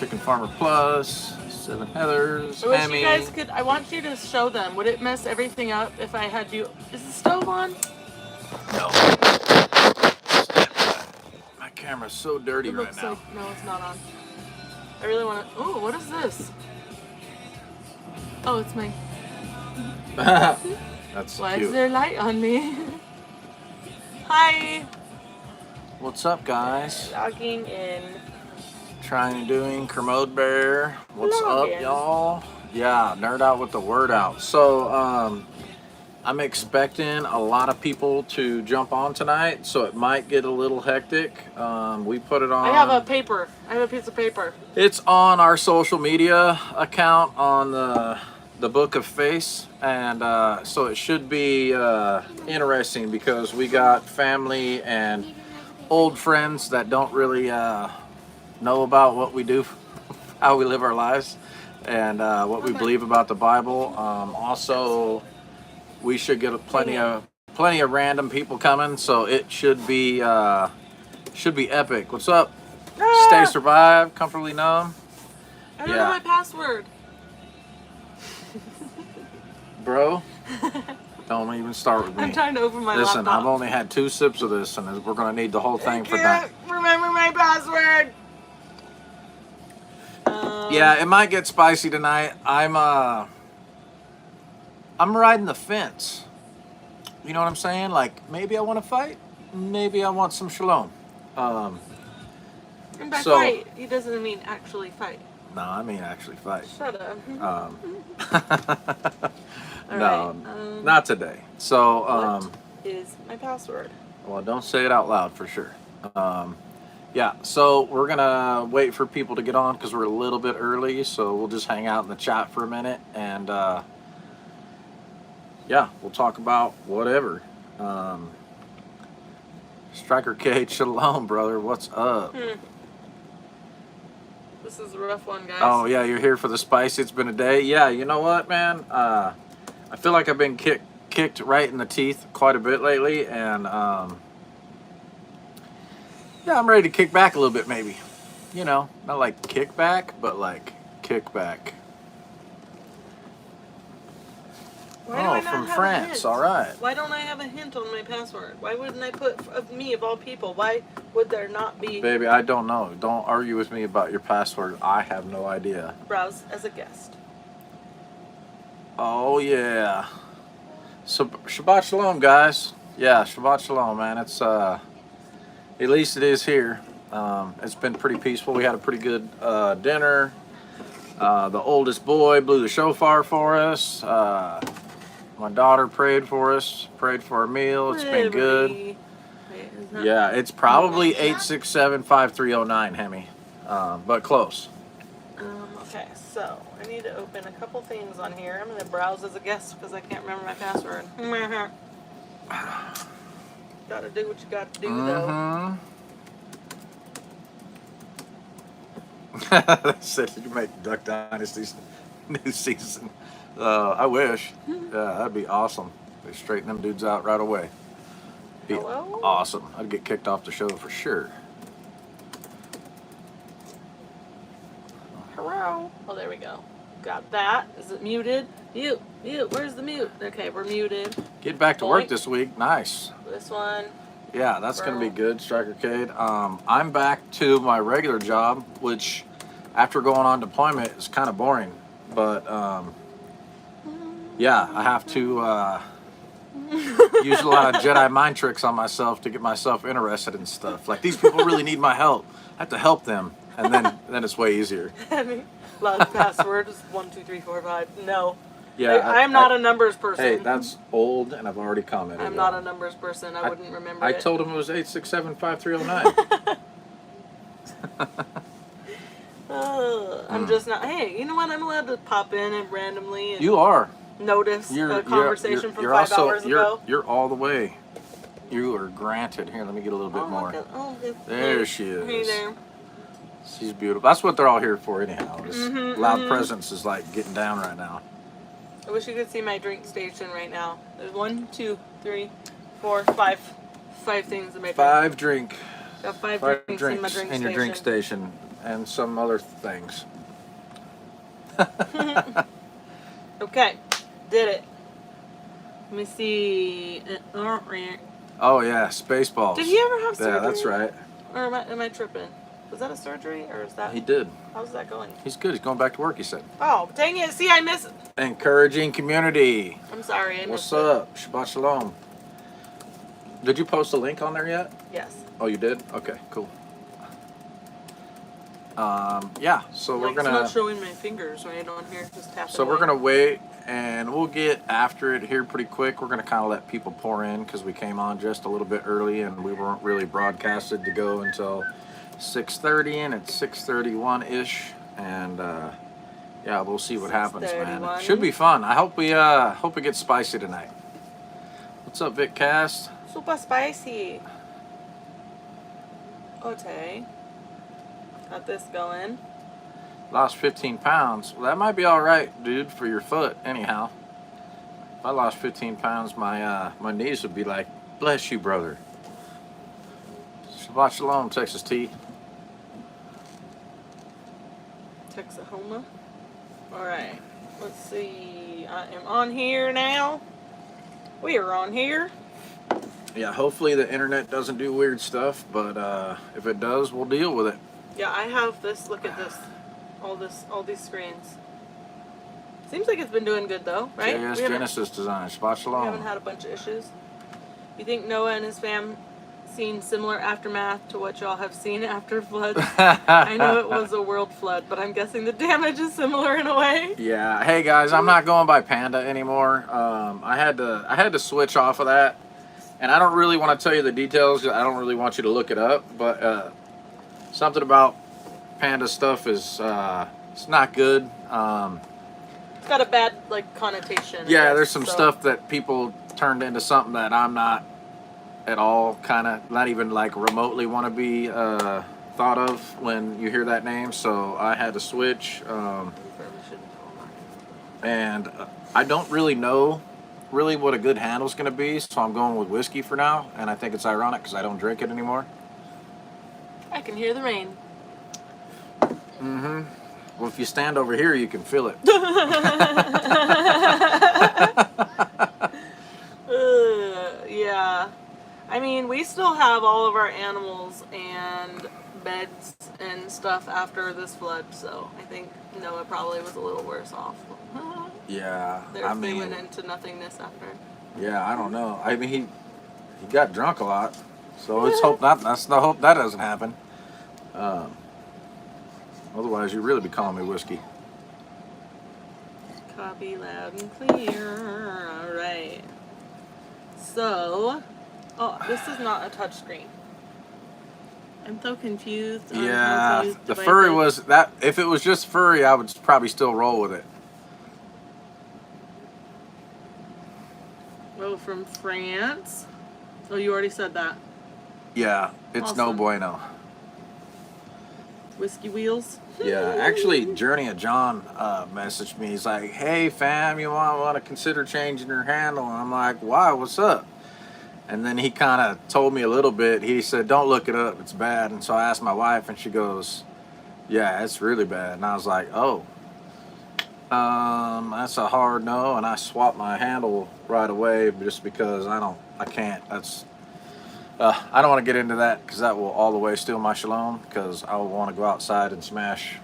Chicken Farmer Plus, 7 Heathers, I wish Hammy. you guys could. I want you to show them. Would it mess everything up if I had you? Is the stove on? No. My camera's so dirty It right looks now. like no, it's not on. I really want to. Oh, what is this? Oh, it's my. That's Why cute. is there light on me? Hi. What's up, guys? Logging in. Trying and doing Kermode Bear. What's Login. up, y'all? Yeah, nerd out with the word out. So, I'm expecting a lot of people to jump on tonight, so it might get a little hectic. We put it on. I have a paper. I have a piece of paper. It's on our social media account on the Book of Face, and so it should be interesting because we got family and old friends that don't really know about what we do, how we live our lives, and what we believe about the Bible. Also, we should get plenty of random people coming, so it should be epic. What's up? Ah! Stay survive, comfortably numb. I don't know my password. Bro, don't even start with me. I'm trying to open my Listen, laptop. I've only had 2 sips of this, and we're gonna need the whole thing for I that. can't remember my password. Yeah, it might get spicy tonight. I'm riding the fence. You know what I'm saying? Like, maybe I want to fight, maybe I want some shalom. And by so- fight, he doesn't mean actually fight. No, I mean actually fight. Shut up. No, Alright, not today. So, what is my password? well, don't say it out loud for sure. Yeah, so we're gonna wait for people to get on because we're a little bit early. So we'll just hang out in the chat for a minute, and yeah, we'll talk about whatever. Striker Cage, shalom, brother. What's up? This is a rough one, guys. Oh yeah, you're here for the spice. It's been a day. Yeah, you know what, man? I feel like I've been kicked right in the teeth quite a bit lately, and yeah, I'm ready to kick back a little bit, maybe. You know, not like kick back, but like kick back. Why do I not from have a France. hint? All right. Why don't I have a hint on my password? Why wouldn't I put of me of all people? Why would there not be Baby, I don't know. Don't argue with me about your password. I have no idea. browse as a guest? Oh yeah. So Shabbat Shalom, guys. Yeah, Shabbat Shalom, man. It's at least it is here. It's been pretty peaceful. We had a pretty good dinner. The oldest boy blew the shofar for us. My daughter prayed for us, prayed for our meal. It's been good. Wait, is that- Yeah, it's probably 867-5309, Hemi, but close. Okay, so I need to open a couple things on here. I'm gonna browse as a guest because I can't remember my password. Gotta do what you gotta do, though. They said you make Duck Dynasty's new season. I wish. Yeah, that'd be awesome. They straighten them dudes out right away. Be Hello? awesome. I'd get kicked off the show for sure. Hello. Oh, there we go. Got that. Is it muted? Mute. Mute. Where's the mute? Okay, we're muted. Get back to work Boink. this week. Nice. This one. Yeah, that's going to be good, Striker Cade. I'm back to my regular job, which after going on deployment is kind of boring. But yeah, I have to use a lot of Jedi mind tricks on myself to get myself interested in stuff. Like, these people really need my help. I have to help them, and then it's way easier. Log password is 12345. No. Yeah, I am not a numbers person. Hey, that's old, and I've already commented. I'm not a numbers person. I wouldn't remember I it. told him it was 867-5309. I'm just not. Hey, you know what? I'm allowed to pop in and randomly and You are. notice a conversation from 5 hours ago. You're all the way. You are granted. Here, let me get a little bit more. There she is. Hey there. She's beautiful. That's what they're all here for, anyhow. This loud presence is like getting down right now. I wish you could see my drink station right now. There's 1, 2, 3, 4, 5 things in my drink. Five Got five drinks in my drink in your drink station. and some other things. Okay, did it. Let me see. Oh yeah, Spaceballs. Did he ever have surgery? Yeah, that's right. Or am I tripping? Was that a surgery or is that? He did. How's that going? He's good. He's going back to work, he said. Oh, dang it. See, I missed. Encouraging community. I'm sorry. I missed What's up? Shabbat Shalom. Did you post a link on there yet? Yes. Oh, you did? Okay, cool. Yeah, so we're gonna. It's not showing my fingers right on here. Just tap it So away. we're gonna wait, and we'll get after it here pretty quick. We're gonna kind of let people pour in because we came on just a little bit early, and we weren't really broadcasted to go until 6:30, and it's 6:31 ish, and yeah, we'll see what happens, man. It should be fun. I hope we get spicy tonight. What's up, Vic Cast? Super spicy. Okay. Got this going. Lost 15 pounds. Well, that might be all right, dude, for your foot. Anyhow, if I lost 15 pounds, my knees would be like, bless you, brother. Shabbat Shalom, Texas T. Texahoma. All right. Let's see. I am on here now. We are on here. Yeah, hopefully the internet doesn't do weird stuff, but if it does, we'll deal with it. Yeah, I have this. Look at this. All these screens. Seems like it's been doing good though, right? JS Genesis Design. Shabbat Shalom. We haven't had a bunch of issues. You think Noah and his fam seen similar aftermath to what y'all have seen after floods? I know it was a world flood, but I'm guessing the damage is similar in a way. Yeah. Hey guys, I'm not going by Panda anymore. I had to switch off of that, and I don't really want to tell you the details. I don't really want you to look it up, but something about Panda stuff is it's not good. It's got a bad connotation. Yeah, there's some stuff that people turned into something that I'm not at all, kind of not even like remotely want to be thought of when you hear that name. So I had to switch, and I don't really know what a good handle's going to be, so I'm going with whiskey for now. And I think it's ironic because I don't drink it anymore. I can hear the rain. Mm-hmm. Well, if you stand over here, you can feel it. Yeah. I mean, we still have all of our animals and beds and stuff after this flood, so I think Noah probably was a little worse off. Yeah, They went into nothingness after. Yeah, I don't know. I mean, he got drunk a lot, so let's hope that's the hope that doesn't happen. Otherwise, you'd really be calling me whiskey. Copy loud and clear. All right. So, this is not a touch screen. I'm so confused. Yeah, the furry was that. If it was just furry, I would probably still roll with it. Oh, from France. Oh, you already said that. Yeah, it's Awesome. no bueno. Whiskey wheels. Yeah, actually, Journey of John messaged me. He's like, "Hey, fam, you want to consider changing your handle?" And I'm like, "Why? What's up?" And then he kind of told me a little bit. He said, "Don't look it up. It's bad." And so I asked my wife, and she goes, "Yeah, it's really bad." And I was like, "Oh, that's a hard no." And I swapped my handle right away just because I can't. That's I don't want to get into that because that will all the way steal my shalom. Because I will want to go outside and smash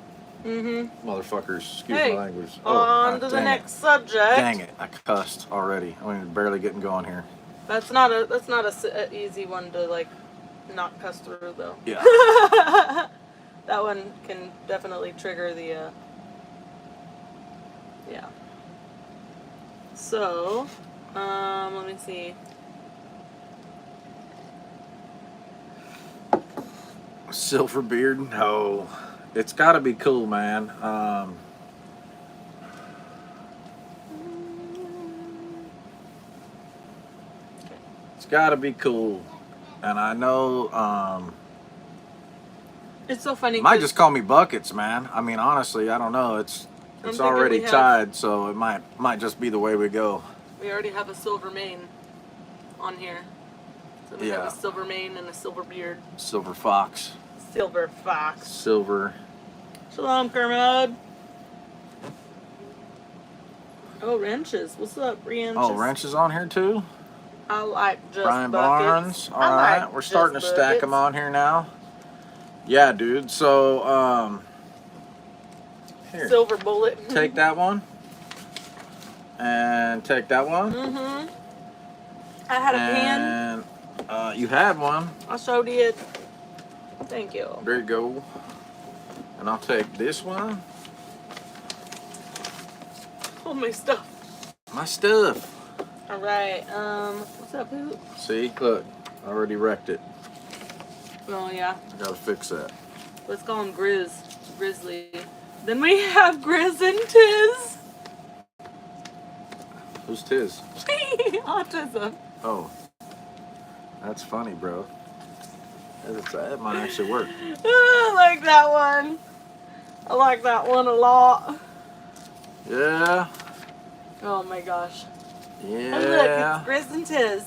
motherfuckers. Excuse my language. On to the next subject. Dang it! I cussed already. I mean, barely getting going here. That's not a easy one to not cuss through though. Yeah. That one can definitely trigger the yeah. So, let me see. Silver beard? No. It's got to be cool, man. It's got to be cool. And I know It's so funny. might just call me Buckets, man. I mean, honestly, I don't know. It's already tied, so it might just be the way we go. We already have a silver mane on here. So we have a silver mane and a silver beard. Silver fox. Silver fox. Silver Shalom, Kermode. Oh, Wrenches. What's up, Wrenches? Oh, Wrench is on here too? I like just Brian buckets. Barnes. All right. We're starting to stack them on here now. Yeah, dude. So, here. Silver bullet. Take that one. And take that one. Mm-hmm. I had a pen. And you had one. I so did. Thank you. There you go. And I'll take this one. All my stuff. My stuff. All right. What's up, Poop? See, look, I already wrecked it. Oh yeah. I gotta fix that. Let's call him Grizzly. Then we have Grizz and Tiz. Who's Tiz? Autism. Oh, that's funny, bro. That might actually work. I like that one. I like that one a lot. Yeah. Oh my gosh. Yeah. Oh look, it's Grizz and Tiz.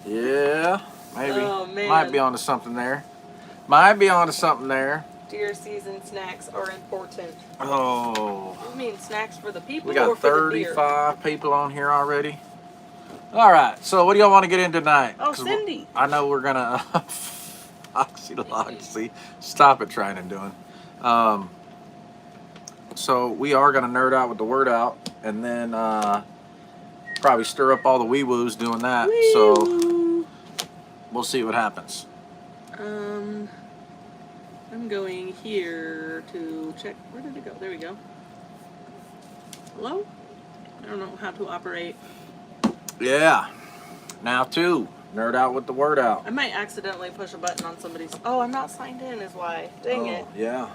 Yeah. Maybe. Oh, man. Might be onto something there. Might be onto something there. Deer season snacks are important. Oh. You mean snacks for the people We or got for the deer? 35 people on here already. All right. So what do y'all want to get in tonight? Oh, Cindy. I know we're gonna. Oxyloxy. Stop it trying and doing. So we are gonna nerd out with the word out, and then probably stir up all the wee woos doing that. So we'll see what happens. I'm going here to check. Where did it go? There we go. Hello? I don't know how to operate. Yeah. Now too. Nerd out with the word out. I might accidentally push a button on somebody's. Oh, I'm not signed in, is why. Dang it. Yeah.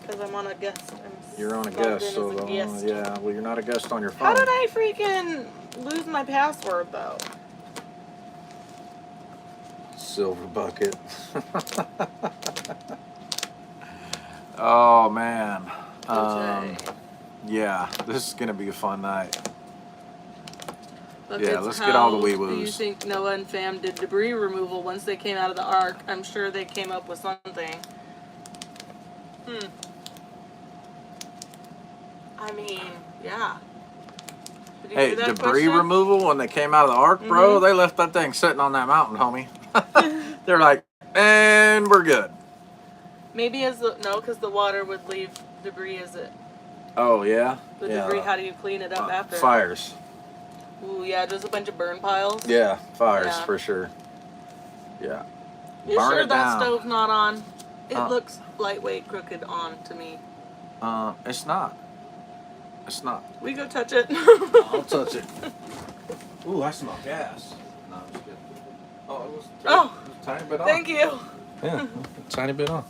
Because I'm on a guest. You're on a logged guest, in so as a guest. yeah. Well, you're not a guest on your phone. How did I freaking lose my password though? Silver bucket. Oh man. Okay. Yeah, this is gonna be a fun night. Look, Yeah, it's let's get all the wee how do you woos. think Noah and fam did debris removal once they came out of the ark? I'm sure they came up with something. I mean, yeah. Did you Hey, hear that debris question? removal when they came out of the ark, bro, they left that thing sitting on that mountain, homie. They're like, and we're good. Maybe as the no, because the water would leave debris as it. Oh yeah. The yeah. debris. How do you clean it up after? Fires. Ooh, yeah, just a bunch of burn piles. Yeah, fires Yeah. for sure. Yeah. You Burn sure it that down. stove's not on? It Uh. looks lightweight, crooked on to me. It's not. It's not. We go touch it. I'll touch it. Ooh, I smell gas. No, I'm just kidding. Oh, it was a tiny bit on. Thank you. Yeah, a tiny bit on.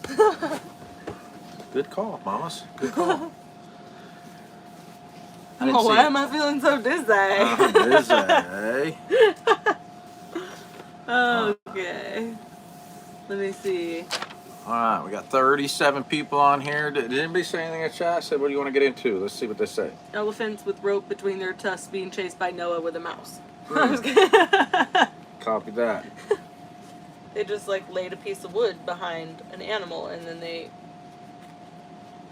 Good call, mamas. Good call. I didn't Oh, see why it. am I feeling so dizzy? Busy. Okay. Let me see. All right, we got 37 people on here. Did anybody say anything in the chat? I said, what do you want to get into? Let's see what they say. Elephants with rope between their tusks being chased by Noah with a mouse. Copy that. They just like laid a piece of wood behind an animal and then they.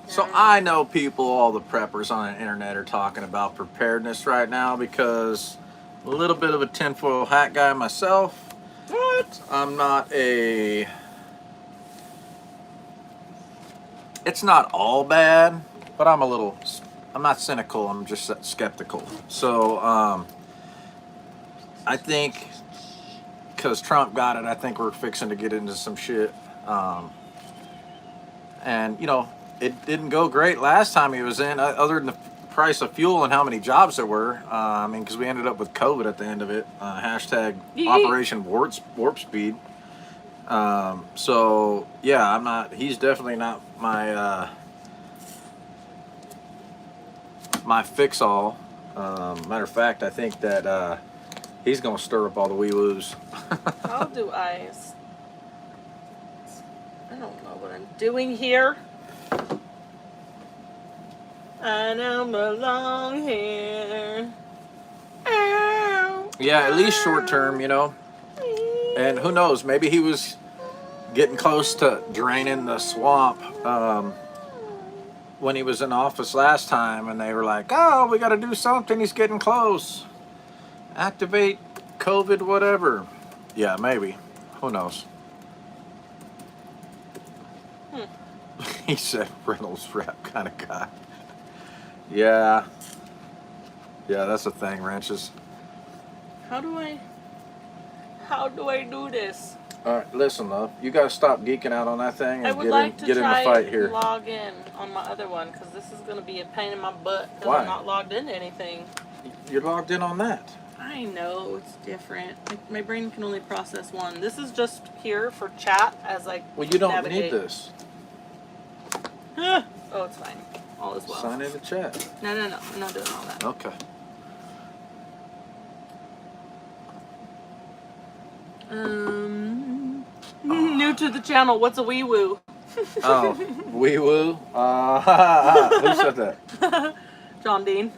So I know people, all the preppers on the internet are talking about preparedness right now because a little bit of a tinfoil hat guy myself. What? I'm not a... It's not all bad, but I'm not cynical, I'm just skeptical. So, I think, because Trump got it, I think we're fixing to get into some shit. And, you know, it didn't go great last time he was in, other than the price of fuel and how many jobs there were. I mean, because we ended up with COVID at the end of it. Hashtag Operation Warp Speed. So yeah, he's definitely not my my fix-all. Matter of fact, I think that he's gonna stir up all the wee woos. How do I don't know what I'm doing here. I don't belong here. Yeah, at least short term, you know. And who knows, maybe he was getting close to draining the swamp. When he was in office last time, and they were like, "Oh, we got to do something. He's getting close. Activate COVID, whatever." Yeah, maybe. Who knows? He said Reynolds rep kind of guy. Yeah. Yeah, that's the thing, wrenches. How do I do this? All right, listen, love. You got to stop geeking out on that thing I and would like to get in the try fight here. log in on my other one because this is going to be a pain in my butt because Why? I'm not logged into anything. You're logged in on that. I know, it's different. My brain can only process one. This is just here for chat as I Well, you don't navigate. need this. Oh, it's fine. All is well. Sign in the chat. No. I'm not doing all that. Okay. New to the channel. What's a wee woo? Oh, wee woo. Who said that? John Dean.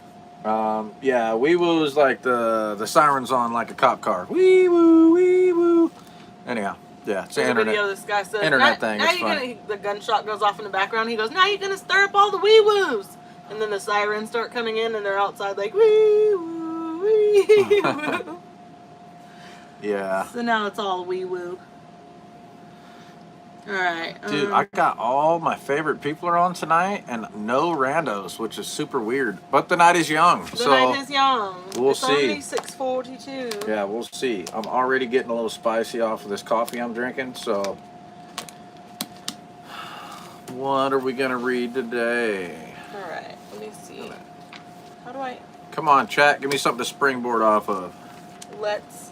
Yeah, wee woo is like the sirens on like a cop car. Wee woo, wee woo. Anyhow, yeah, it's the There's a internet. video. This guy says, internet thing, Now it's you're funny. the gunshot goes off in the background. He goes, "Now you're gonna stir up all the wee woos." And then the sirens start coming in, and they're outside like wee woo, wee woo. Yeah. So now it's all wee woo. All right. Dude, I got all my favorite people are on tonight and no randos, which is super weird. But the night is young, The so night is young. we'll it's see. only 6:42. Yeah, we'll see. I'm already getting a little spicy off of this coffee I'm drinking, so what are we gonna read today? All right. Let me see. How do I? Come on, chat, give me something to springboard off of. Let's.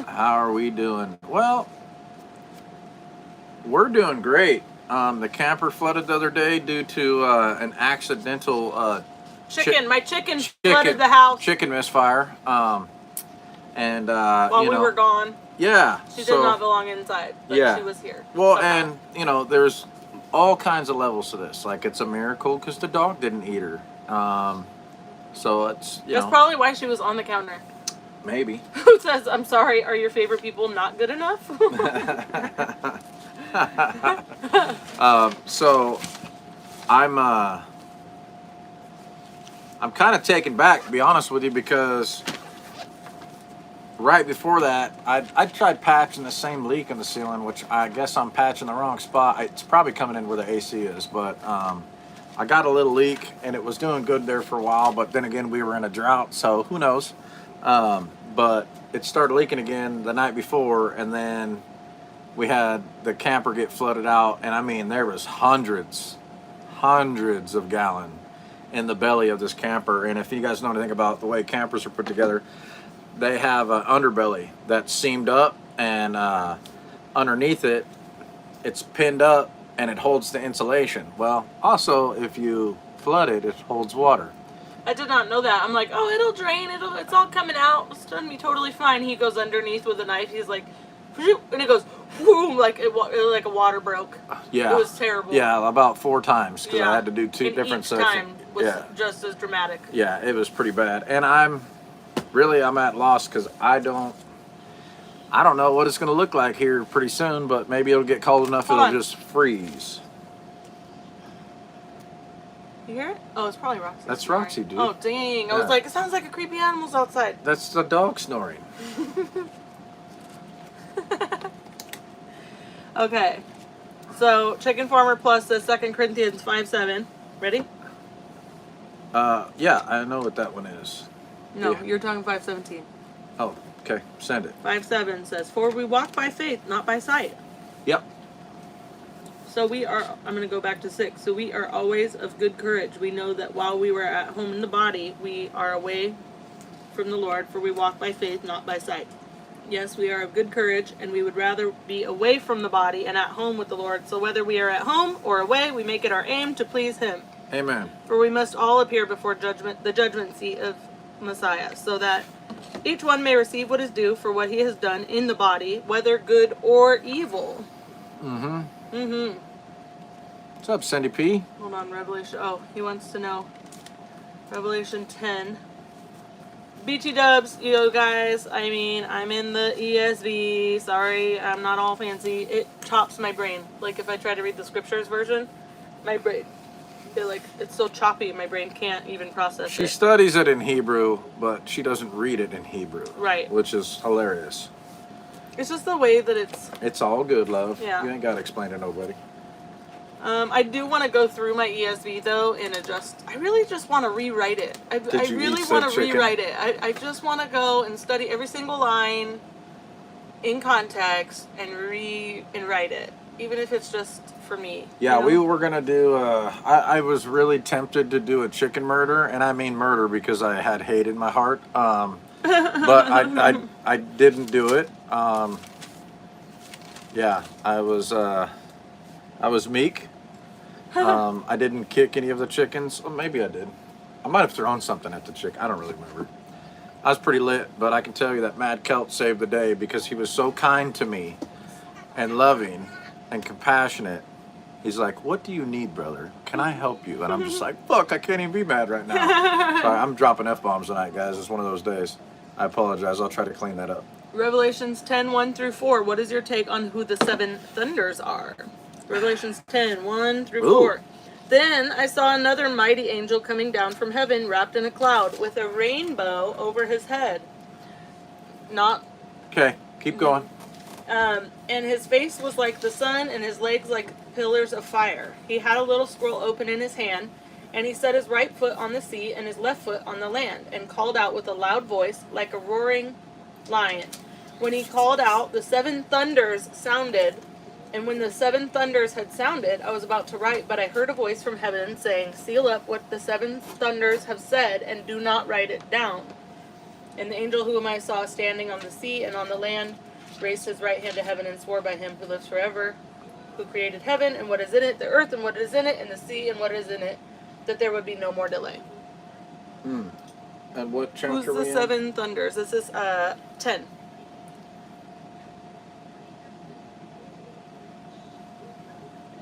How are we doing? Well, we're doing great. The camper flooded the other day due to an accidental My chicken flooded the house chicken misfire. And while we were gone. Yeah. She did not belong inside, but yeah. she was here. Well, somehow. and there's all kinds of levels to this. Like, it's a miracle because the dog didn't eat her. So it's That's probably why she was on the counter. Maybe. Who says, "I'm sorry, are your favorite people not good enough?" So I'm kind of taken back, to be honest with you, because right before that, I tried patching the same leak in the ceiling, which I guess I'm patching the wrong spot. It's probably coming in where the AC is, but I got a little leak, and it was doing good there for a while, but then again, we were in a drought, so who knows. But it started leaking again the night before, and then we had the camper get flooded out, and I mean, there was hundreds of gallons in the belly of this camper. And if you guys know anything about the way campers are put together, they have an underbelly that's seamed up, and underneath it, it's pinned up, and it holds the insulation. Well, also, if you flood it, it holds water. I did not know that. I'm like, "Oh, it'll drain. It's all coming out. It's gonna be totally fine." He goes underneath with a knife. He's like, "Phew," and it goes, "Whoom," like like a water broke. Yeah. It was terrible. Yeah, about 4 times because I had to do 2 and different each sections. time was just as dramatic. Yeah, it was pretty bad. And I'm at loss because I don't know what it's going to look like here pretty soon, but maybe it'll get cold enough it'll just freeze. You hear it? Oh, it's probably Roxy. That's Roxy, dude. Oh, dang. I was like, it sounds like a creepy animal's outside. That's the dog snoring. Okay. So, Chicken Farmer Plus says 2 Corinthians 5:7. Ready? Yeah, I know what that one is. No, Yeah. you're talking 5:17. Oh, okay. Send it. 5:7 says, "For we walk by faith, not by sight." Yep. So I'm going to go back to 6. So we are always of good courage. We know that while we were at home in the body, we are away from the Lord, for we walk by faith, not by sight. Yes, we are of good courage, and we would rather be away from the body and at home with the Lord. So whether we are at home or away, we make it our aim to please Him. Amen. For we must all appear before the judgment seat of Messiah, so that each one may receive what is due for what he has done in the body, whether good or evil. Mm-hmm. Mm-hmm. What's up, Cindy P? Hold on, Revelation. Oh, he wants to know. Revelation 10. BT dubs, you guys. I mean, I'm in the ESV. Sorry, I'm not all fancy. It chops my brain. Like if I try to read the scriptures version, my brain, it's so choppy. My brain can't even process She it. studies it in Hebrew, but she doesn't read it in Hebrew. Right. Which is hilarious. It's just the way that it's. It's all good, love. Yeah. You ain't got to explain to nobody. I do want to go through my ESV though and adjust. I really just want to rewrite it. I really want to rewrite it. I just want to go and study every single line in context and write it, even if it's just for me. Yeah, you know? we were gonna do. I was really tempted to do a chicken murder, and I mean murder because I had hate in my heart. But I didn't do it. Yeah, I was meek. I didn't kick any of the chickens. Well, maybe I did. I might have thrown something at the chicken. I don't really remember. I was pretty lit, but I can tell you that Mad Celt saved the day because he was so kind to me and loving and compassionate. He's like, "What do you need, brother? Can I help you?" And I'm just like, "Fuck, I can't even be mad right now." Sorry, I'm dropping F-bombs tonight, guys. It's one of those days. I apologize. I'll try to clean that up. Revelations 10:1-4. What is your take on who the seven thunders are? Revelations 10:1-4. Then I saw another mighty angel coming down from heaven, wrapped in a cloud, with a rainbow over his head. Okay, keep going. And his face was like the sun, and his legs like pillars of fire. He had a little scroll open in his hand, and he set his right foot on the sea and his left foot on the land, and called out with a loud voice like a roaring lion. When he called out, the seven thunders sounded. And when the seven thunders had sounded, I was about to write, but I heard a voice from heaven saying, "Seal up what the seven thunders have said, and do not write it down." And the angel whom I saw standing on the sea and on the land raised his right hand to heaven and swore by him who lives forever, who created heaven and what is in it, the earth and what is in it, and the sea and what is in it, that there would be no more delay. And what chapter Who's the are we in? seven thunders? This is 10.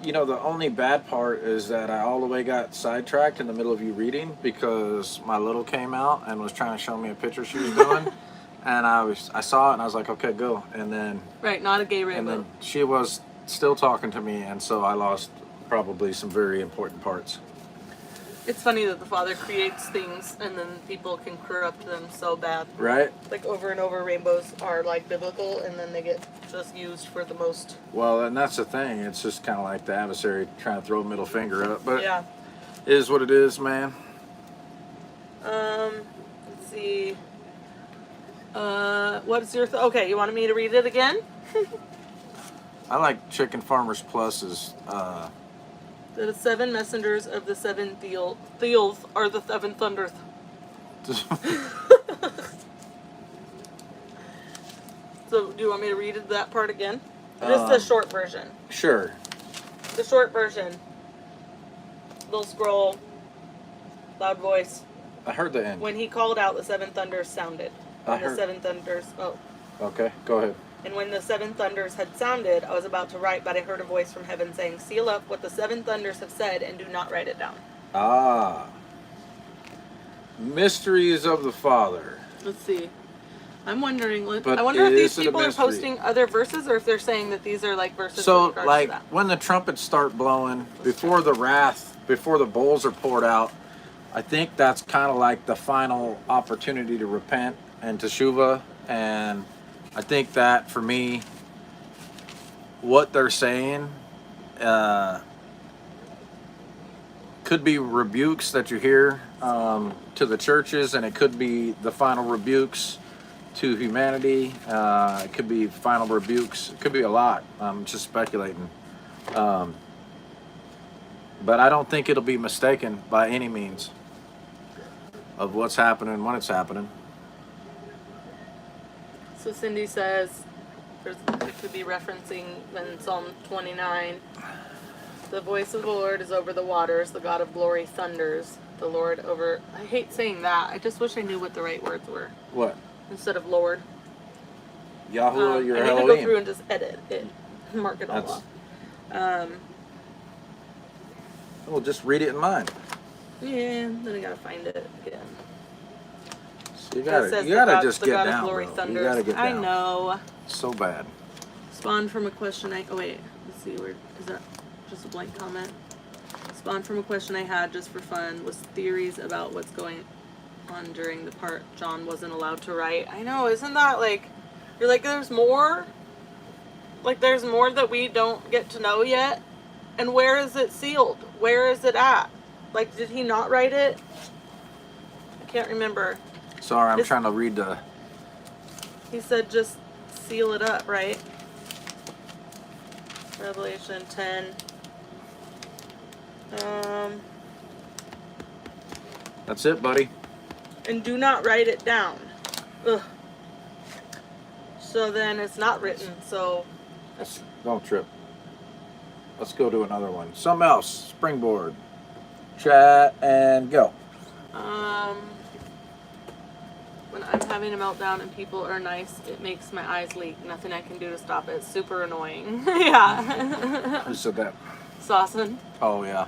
You know, the only bad part is that I all the way got sidetracked in the middle of you reading because my little came out and was trying to show me a picture she was doing. And I saw it and I was like, okay, go. And then... Right, not a gay And rainbow. then she was still talking to me, and so I lost probably some very important parts. It's funny that the Father creates things and then people can corrupt them so bad. Right? Like over and over, rainbows are like biblical, and then they get just used for the most. Well, and that's the thing. It's just kind of like the adversary trying to throw a middle finger up. But Yeah. it is what it is, man. Let's see. What's your... Okay, you wanted me to read it again? I like Chicken Farmers Plus's... The seven messengers of the seven Theals are the seven thunders. So, do you want me to read that part again? Just the short version. Sure. The short version. Little scroll. Loud voice. I heard the end. When he called out, the seven thunders sounded. I And the heard- seven thunders... Oh. Okay, go ahead. And when the seven thunders had sounded, I was about to write, but I heard a voice from heaven saying, "Seal up what the seven thunders have said, and do not write it down." Ah. Mysteries of the Father. Let's see. I'm wondering. But I wonder if these is it a people are mystery? posting other verses, or if they're saying that these are like verses. So, in regards like, to that. when the trumpets start blowing, before the wrath, before the bowls are poured out, I think that's kind of like the final opportunity to repent and teshuva. And I think that, for me, what they're saying could be rebukes that you hear to the churches, and it could be the final rebukes to humanity. It could be final rebukes. It could be a lot. I'm just speculating. But I don't think it'll be mistaken by any means of what's happening when it's happening. So Cindy says, it could be referencing in Psalm 29. The voice of the Lord is over the waters. The God of glory thunders. The Lord over... I hate saying that. I just wish I knew what the right words were. What? Instead of Lord. Yahuwah, your I need to go Elohim. through and just edit it. Mark it all That's- off. Well, just read it in mind. Yeah, then I gotta find it again. Let's You It gotta says just the get God of down, glory bro. You thunders. gotta get down. I know. So bad. Spawned from a question oh wait, let's see, where is that? Just a blank comment. Spawned from a question I had just for fun was theories about what's going on during the part John wasn't allowed to write. I know, isn't that like, you're like, there's more? Like, there's more that we don't get to know yet? And where is it sealed? Where is it at? Like, did he not write it? I can't remember. Sorry, I'm trying to read the... He said just seal it up, right? Revelation 10. That's it, buddy. And do not write it down. Ugh. So then it's not written, so... Don't trip. Let's go to another one. Something else. Springboard. Chat and go. When I'm having a meltdown and people are nice, it makes my eyes leak. Nothing I can do to stop it. It's super annoying. Yeah. Who said that? Saucin. Oh, yeah.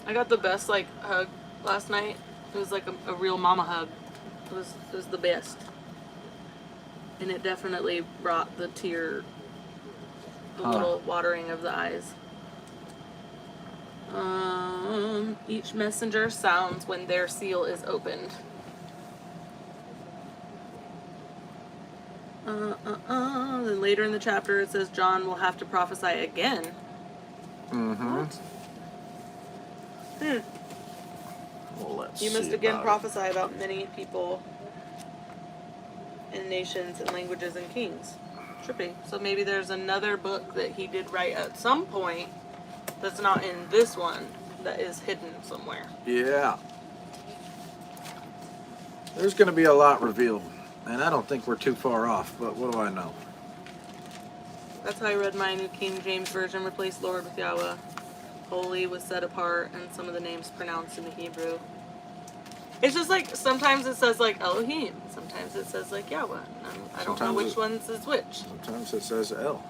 I got the best, like, hug last night. It was like a real mama hug. It was the best. And it definitely brought the little watering of the eyes. Each messenger sounds when their seal is opened. Then later in the chapter it says John will have to prophesy again. Mm-hmm. What? Well, let's You must see again about prophesy about many people and nations and languages and kings. Trippy. So maybe there's another book that he did write at some point that's not in this one, that is hidden somewhere. Yeah. There's going to be a lot revealed. And I don't think we're too far off, but what do I know? That's how I read my New King James Version. Replace Lord with Yahweh. Holy was set apart, and some of the names pronounced in the Hebrew. It's just like, sometimes it says like Elohim. Sometimes it says like Yahweh. I don't know which ones is which. Sometimes it says El.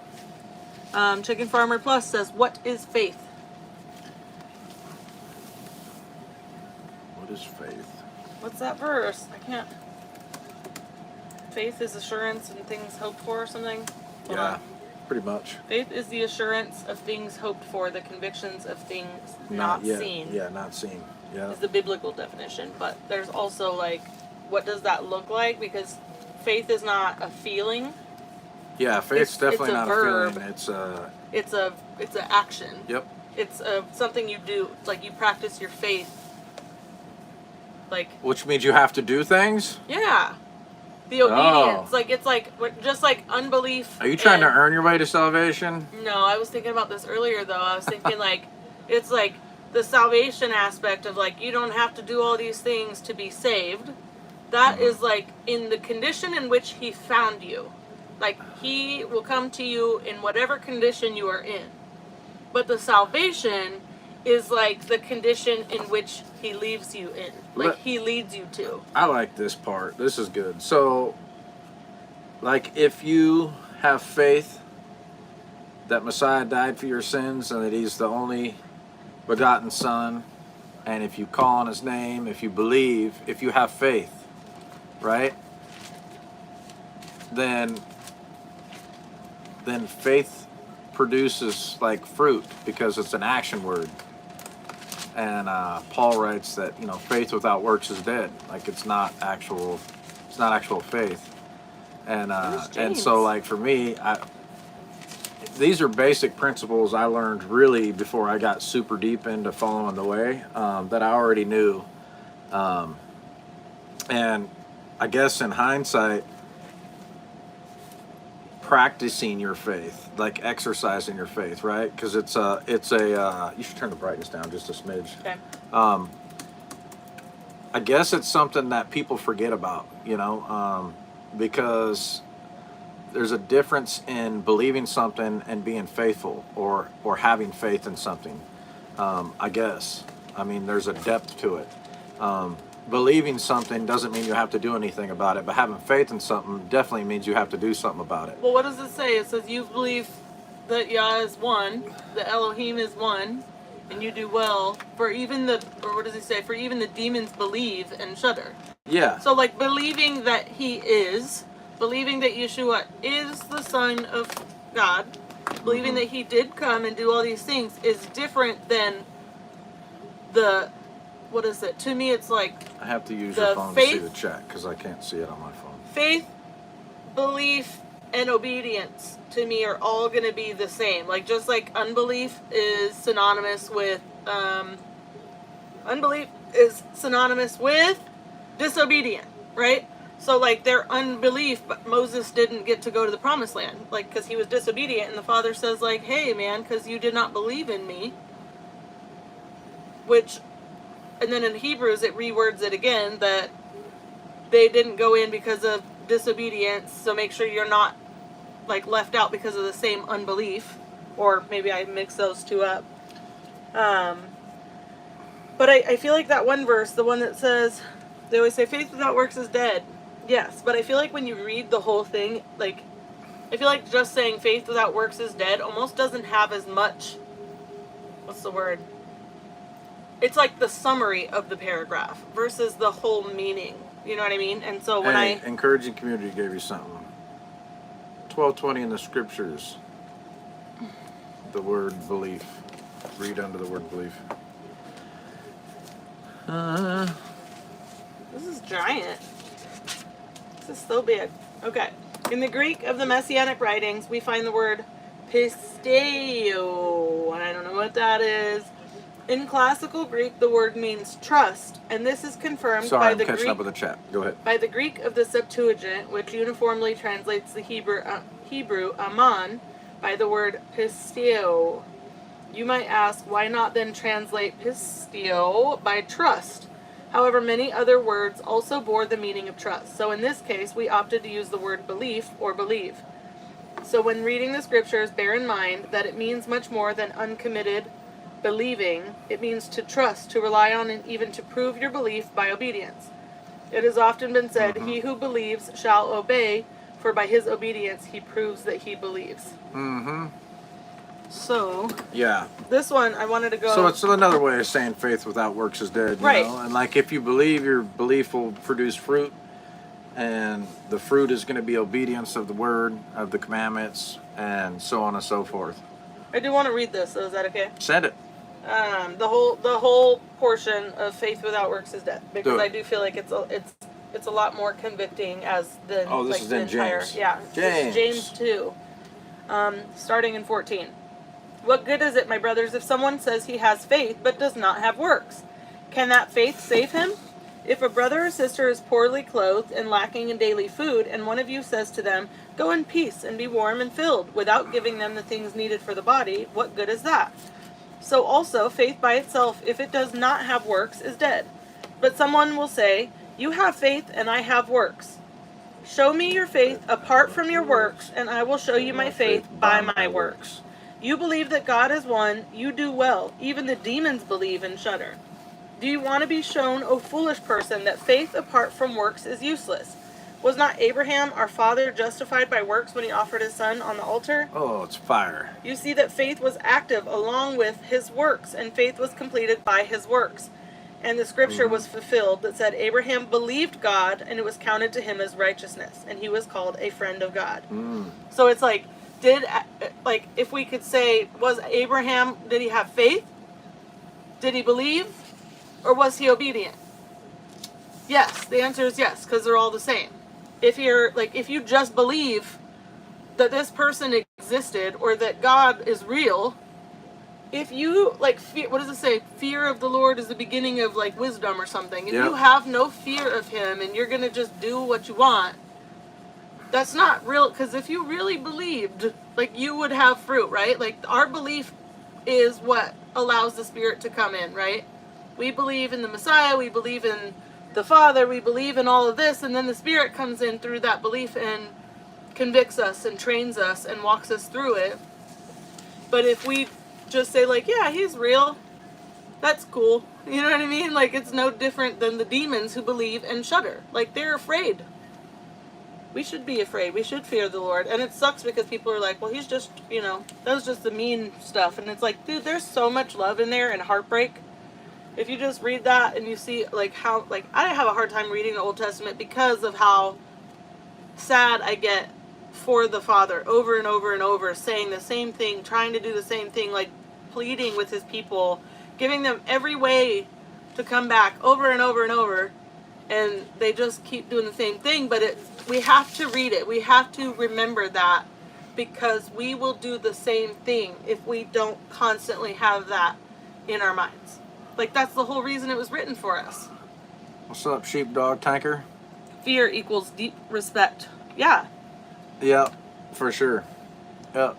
Chicken Farmer Plus says, what is faith? What is faith? What's that verse? I can't. Faith is assurance and things hoped for or something? Hold on. Pretty much. Faith is the assurance of things hoped for, the convictions of things not seen. Yeah, not seen. Yeah. Is the biblical definition. But there's also like, what does that look like? Because faith is not a feeling. Yeah, faith's definitely not verb. a feeling. It's an action. Yep. It's something you do. Like, you practice your faith. Like. Which means you have to do things? Yeah. The obedience. Like, it's like, just like unbelief. Are you trying to earn your way to salvation? No, I was thinking about this earlier, though. I was thinking, like, it's like the salvation aspect of, like, you don't have to do all these things to be saved. That is, like, in the condition in which he found you. Like, he will come to you in whatever condition you are in. But the salvation is, like, the condition in which he leaves you in. Like, he leads you to. I like this part. This is good. So, like, if you have faith that Messiah died for your sins and that he's the only begotten Son, and if you call on his name, if you believe, if you have faith, right? Then faith produces like fruit because it's an action word. And Paul writes that, you know, faith without works is dead. Like, it's not actual faith. And so, like, for me, these are basic principles I learned really before I got super deep into following the way, that I already knew. And I guess in hindsight, practicing your faith, like exercising your faith, right? Because it's a you should turn the brightness down just a smidge. Okay. I guess it's something that people forget about, you know, because there's a difference in believing something and being faithful, or having faith in something. I guess. I mean, there's a depth to it. Believing something doesn't mean you have to do anything about it, but having faith in something definitely means you have to do something about it. Well, what does it say? It says you believe that Yah is one, that Elohim is one, and you do well. For even the, or what does he say? For even the demons believe and shudder. Yeah. So like believing that he is, believing that Yeshua is the Son of God, believing that he did come and do all these things is different than the, what is it? To me, it's like I have to use the your phone to faith- see the chat because I can't see it on my phone. faith, belief, and obedience to me are all going to be the same. Like just like unbelief is synonymous with disobedient, right? So like their unbelief, but Moses didn't get to go to the promised land, like because he was disobedient, and the Father says like, hey man, because you did not believe in me, which, and then in Hebrews it rewords it again that they didn't go in because of disobedience, so make sure you're not like left out because of the same unbelief, or maybe I mix those two up. But I feel like that one verse, the one that says, they always say faith without works is dead. Yes, but I feel like when you read the whole thing, like, I feel like just saying faith without works is dead almost doesn't have as much, what's the word? It's like the summary of the paragraph versus the whole meaning. You know what I mean? And so when Encouraging Community gave you something. 12:20 in the Scriptures. The word belief. Read under the word belief. This is giant. This is so big. Okay. In the Greek of the Messianic writings, we find the word pisteo, and I don't know what that is. In classical Greek, the word means trust, and this is confirmed by the catching Greek. up with the chat. Go ahead. By the Greek of the Septuagint, which uniformly translates the Hebrew aman by the word pisteo. You might ask, why not then translate pisteo by trust? However, many other words also bore the meaning of trust. So in this case, we opted to use the word belief or believe. So when reading the Scriptures, bear in mind that it means much more than uncommitted believing. It means to trust, to rely on, and even to prove your belief by obedience. It has often been said, he who believes shall obey, for by his obedience he proves that he believes. So, yeah, this one I wanted to go. So it's another way of saying faith without works is dead, you Right. know? And like if you believe, your belief will produce fruit, and the fruit is going to be obedience of the word, of the commandments, and so on and so forth. I do want to read this, so is that okay? Send it. The whole portion of faith without works is dead, because I do feel like it's a lot more convicting as the this is the in entire James. yeah James 2, starting in 14. What good is it, my brothers, if someone says he has faith but does not have works? Can that faith save him? If a brother or sister is poorly clothed and lacking in daily food, and one of you says to them, go in peace and be warm and filled, without giving them the things needed for the body, what good is that? So also, faith by itself, if it does not have works, is dead. But someone will say, you have faith and I have works. Show me your faith apart from your works, and I will show you my faith by my works. You believe that God is one, you do well. Even the demons believe and shudder. Do you want to be shown, O foolish person, that faith apart from works is useless? Was not Abraham, our father, justified by works when he offered his son on the altar? Oh, it's fire. You see that faith was active along with his works, and faith was completed by his works. And the scripture was fulfilled that said, Abraham believed God, and it was counted to him as righteousness, and he was called a friend of God. So it's like, if we could say, was Abraham, did he have faith? Did he believe? Or was he obedient? Yes, the answer is yes, because they're all the same. If you just believe that this person existed or that God is real, if you, what does it say? Fear of the Lord is the beginning of, wisdom or something. If you have no fear of him and you're going to just do what you want, that's not real, because if you really believed, you would have fruit, right? Our belief is what allows the Spirit to come in, right? We believe in the Messiah, we believe in the Father, we believe in all of this, and then the Spirit comes in through that belief and convicts us and trains us and walks us through it. But if we just say, yeah, he's real, that's cool. You know what I mean? It's no different than the demons who believe and shudder. They're afraid. we should be afraid. We should fear the Lord. And it sucks because people are like, well, he's just, that was just the mean stuff. And it's like, dude, there's so much love in there and heartbreak. If you just read that and you see, how, I have a hard time reading the Old Testament because of how sad I get for the Father over and over and over, saying the same thing, trying to do the same thing, pleading with his people, giving them every way to come back over and over and over. And they just keep doing the same thing, but we have to read it. We have to remember that, because we will do the same thing if we don't constantly have that in our minds. That's the whole reason it was written for us. What's up, sheepdog tanker? Fear equals deep respect. Yeah. Yep, for sure. Yep.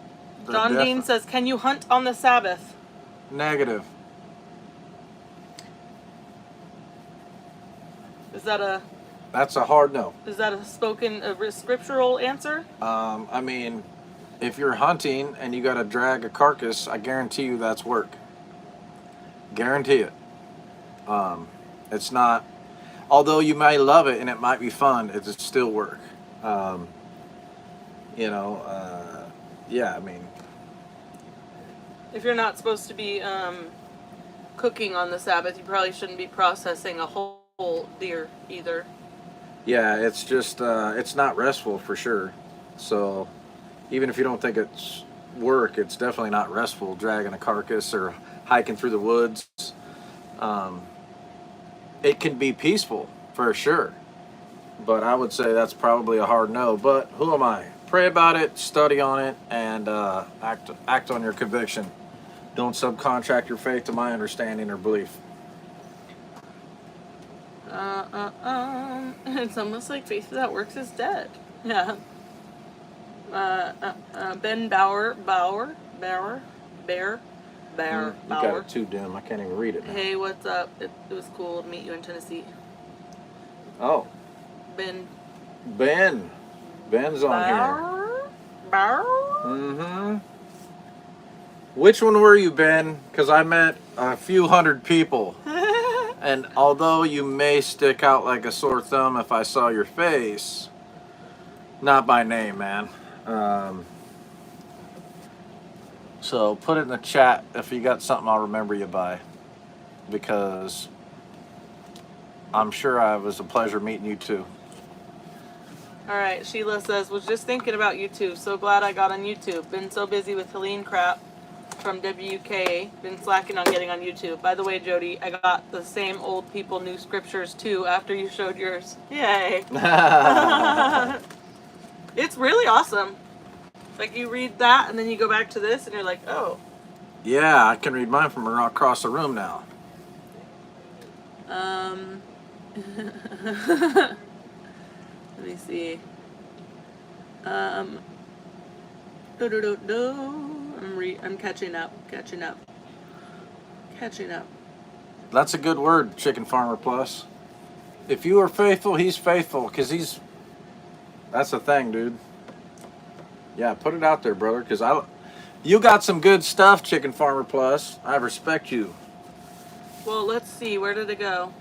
John Dean says, can you hunt on the Sabbath? Negative. That's a hard no. Is that a scriptural answer? I mean, if you're hunting and you got to drag a carcass, I guarantee you that's work. Guarantee it. It's not, although you may love it and it might be fun, it's still work. Yeah, I mean. If you're not supposed to be cooking on the Sabbath, you probably shouldn't be processing a whole deer either. Yeah, it's just, it's not restful for sure. So even if you don't think it's work, it's definitely not restful dragging a carcass or hiking through the woods. It can be peaceful for sure, but I would say that's probably a hard no. But who am I? Pray about it, study on it, and act on your conviction. Don't subcontract your faith to my understanding or belief. It's almost like faith without works is dead. Yeah. Ben Bauer. You got it too dim. I can't even read it now. Hey, what's up? It was cool to meet you in Tennessee. Oh. Ben. Ben's on here. Bauer? Mm-hmm. Which one were you, Ben? Because I met a few hundred people. And although you may stick out like a sore thumb if I saw your face, not by name, man. So put it in the chat if you got something I'll remember you by, because I'm sure it was a pleasure meeting you too. All right, Sheila says, was just thinking about you too. So glad I got on YouTube. Been so busy with Helene crap from WK. Been slacking on getting on YouTube. By the way, Jody, I got the same old people new scriptures too after you showed yours. Yay. It's really awesome. You read that and then you go back to this and you're like, oh. Yeah, I can read mine from across the room now. Let me see. I'm catching up. That's a good word, Chicken Farmer Plus. If you are faithful, he's faithful, because that's the thing, dude. Yeah, put it out there, brother, because you got some good stuff, Chicken Farmer Plus. I respect you. Well, let's see. Where did it go?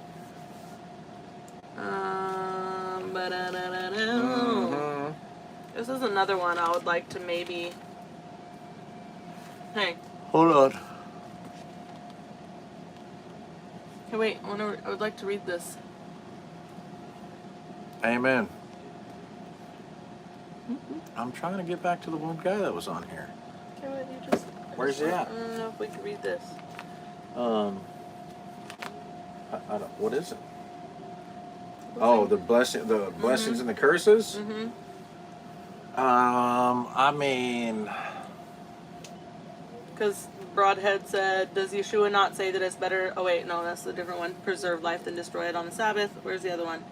This is another one I would like to maybe... Hey. Hold on. Hey, wait. I would like to read this. Amen. I'm trying to get back to the one guy that was on here. Okay, wait, Where's he at? I don't know if we can read this. I don't, what is it? The blessings and the curses? Mm-hmm. I mean... Because Broadhead said, does Yeshua not say that it's better... Oh, wait, no, that's a different one. Preserve life than destroy it on the Sabbath. Where's the other one?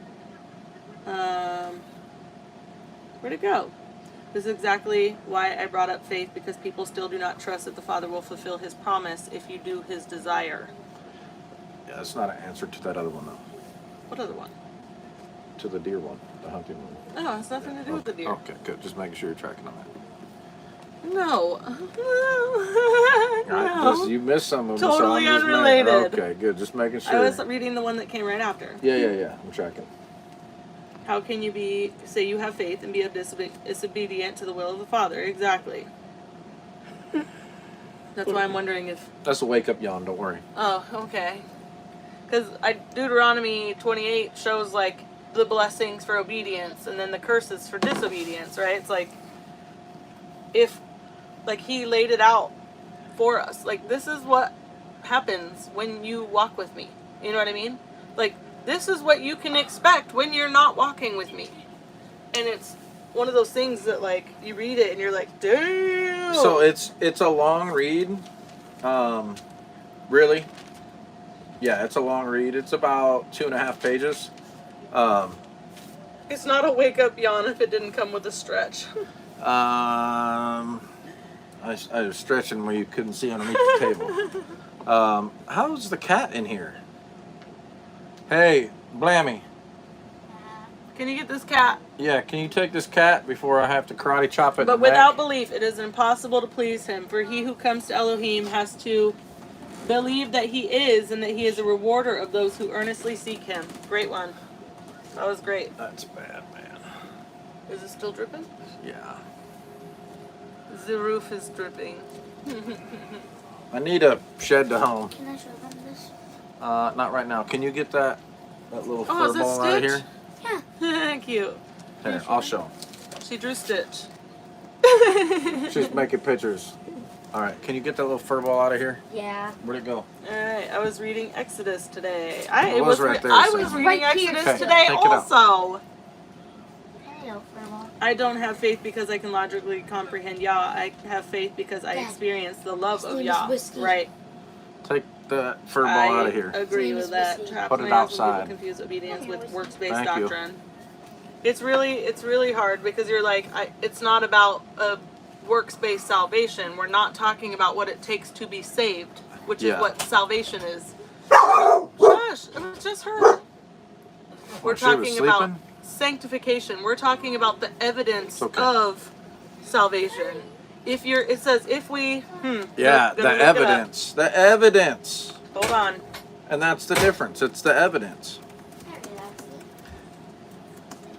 Where'd it go? This is exactly why I brought up faith, because people still do not trust that the Father will fulfill his promise if you do his desire. Yeah, that's not an answer to that other one, though. What other one? To the deer one, the hunting one. No, it has nothing to do with the deer. Okay, good. Just making sure you're tracking on that. No. No. You missed some of them. Totally unrelated. Okay, good. Just making sure. I was reading the one that came right after. Yeah. I'm tracking. How can you say you have faith and be disobedient to the will of the Father? Exactly. That's why I'm wondering if... That's a wake-up yawn, don't worry. Oh, okay. Because Deuteronomy 28 shows, like, the blessings for obedience and then the curses for disobedience, right? It's like, if, like, he laid it out for us. Like, this is what happens when you walk with me. You know what I mean? Like, this is what you can expect when you're not walking with me. And it's one of those things that, like, you read it and you're like, damn. So it's a long read. Really? Yeah, it's a long read. It's about 2.5 pages. It's not a wake-up yawn if it didn't come with a stretch. I was stretching where you couldn't see underneath the table. How's the cat in here? Hey, Blammy. Can you get this cat? Yeah, can you take this cat before I have to karate chop it? But in the without neck? belief, it is impossible to please him. For he who comes to Elohim has to believe that he is, and that he is a rewarder of those who earnestly seek him. Great one. That was great. That's bad, man. Is it still dripping? Yeah. The roof is dripping. I need a shed to home. Can I show them this? Not right now. Can you get that little Oh, fur is that ball out of Stitch? here? Cute. Here, I'll show 'em. She drew Stitch. She's making pictures. All right, can you get that little fur ball out of here? Yeah. Where'd it go? Alright, I was reading Exodus today. It was right there, I so- was reading Right here. Exodus Okay, today take it out. also. Hello, Furball. I don't have faith because I can logically comprehend Yah. I have faith because I Dad, experience the love his of name is Yah. Whiskey. Right. Take that fur ball I out of here. agree His name with is that. Whiskey. Traps Put it may also people outside. confuse obedience with works-based Thank you. doctrine. It's really hard because you're like, it's not about a works-based salvation. We're not talking about what it takes to be saved, which Yeah. is what salvation is. Shush, it was just her. We're she was talking about sleeping? sanctification. We're talking about the evidence It's okay. of salvation. It says if we, Yeah, gonna the look it up. evidence. The evidence. Hold on. And that's the difference. It's the evidence.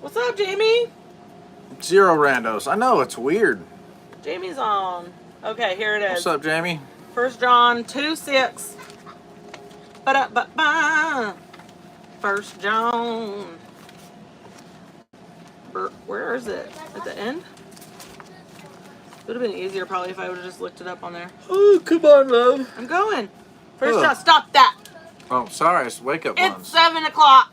What's up, Jamie? Zero randos. I know, it's weird. Jamie's on. Okay, here it is. What's up, Jamie? 1 John 2:6. Ba-da-ba-ba. 1 John. Where is it? At the end? Would have been easier probably if I would have just looked it up on there. Oh, come on, love. I'm going. 1 Ugh. John. Stop that. Oh, sorry, it's wake up It's ones. 7 o'clock.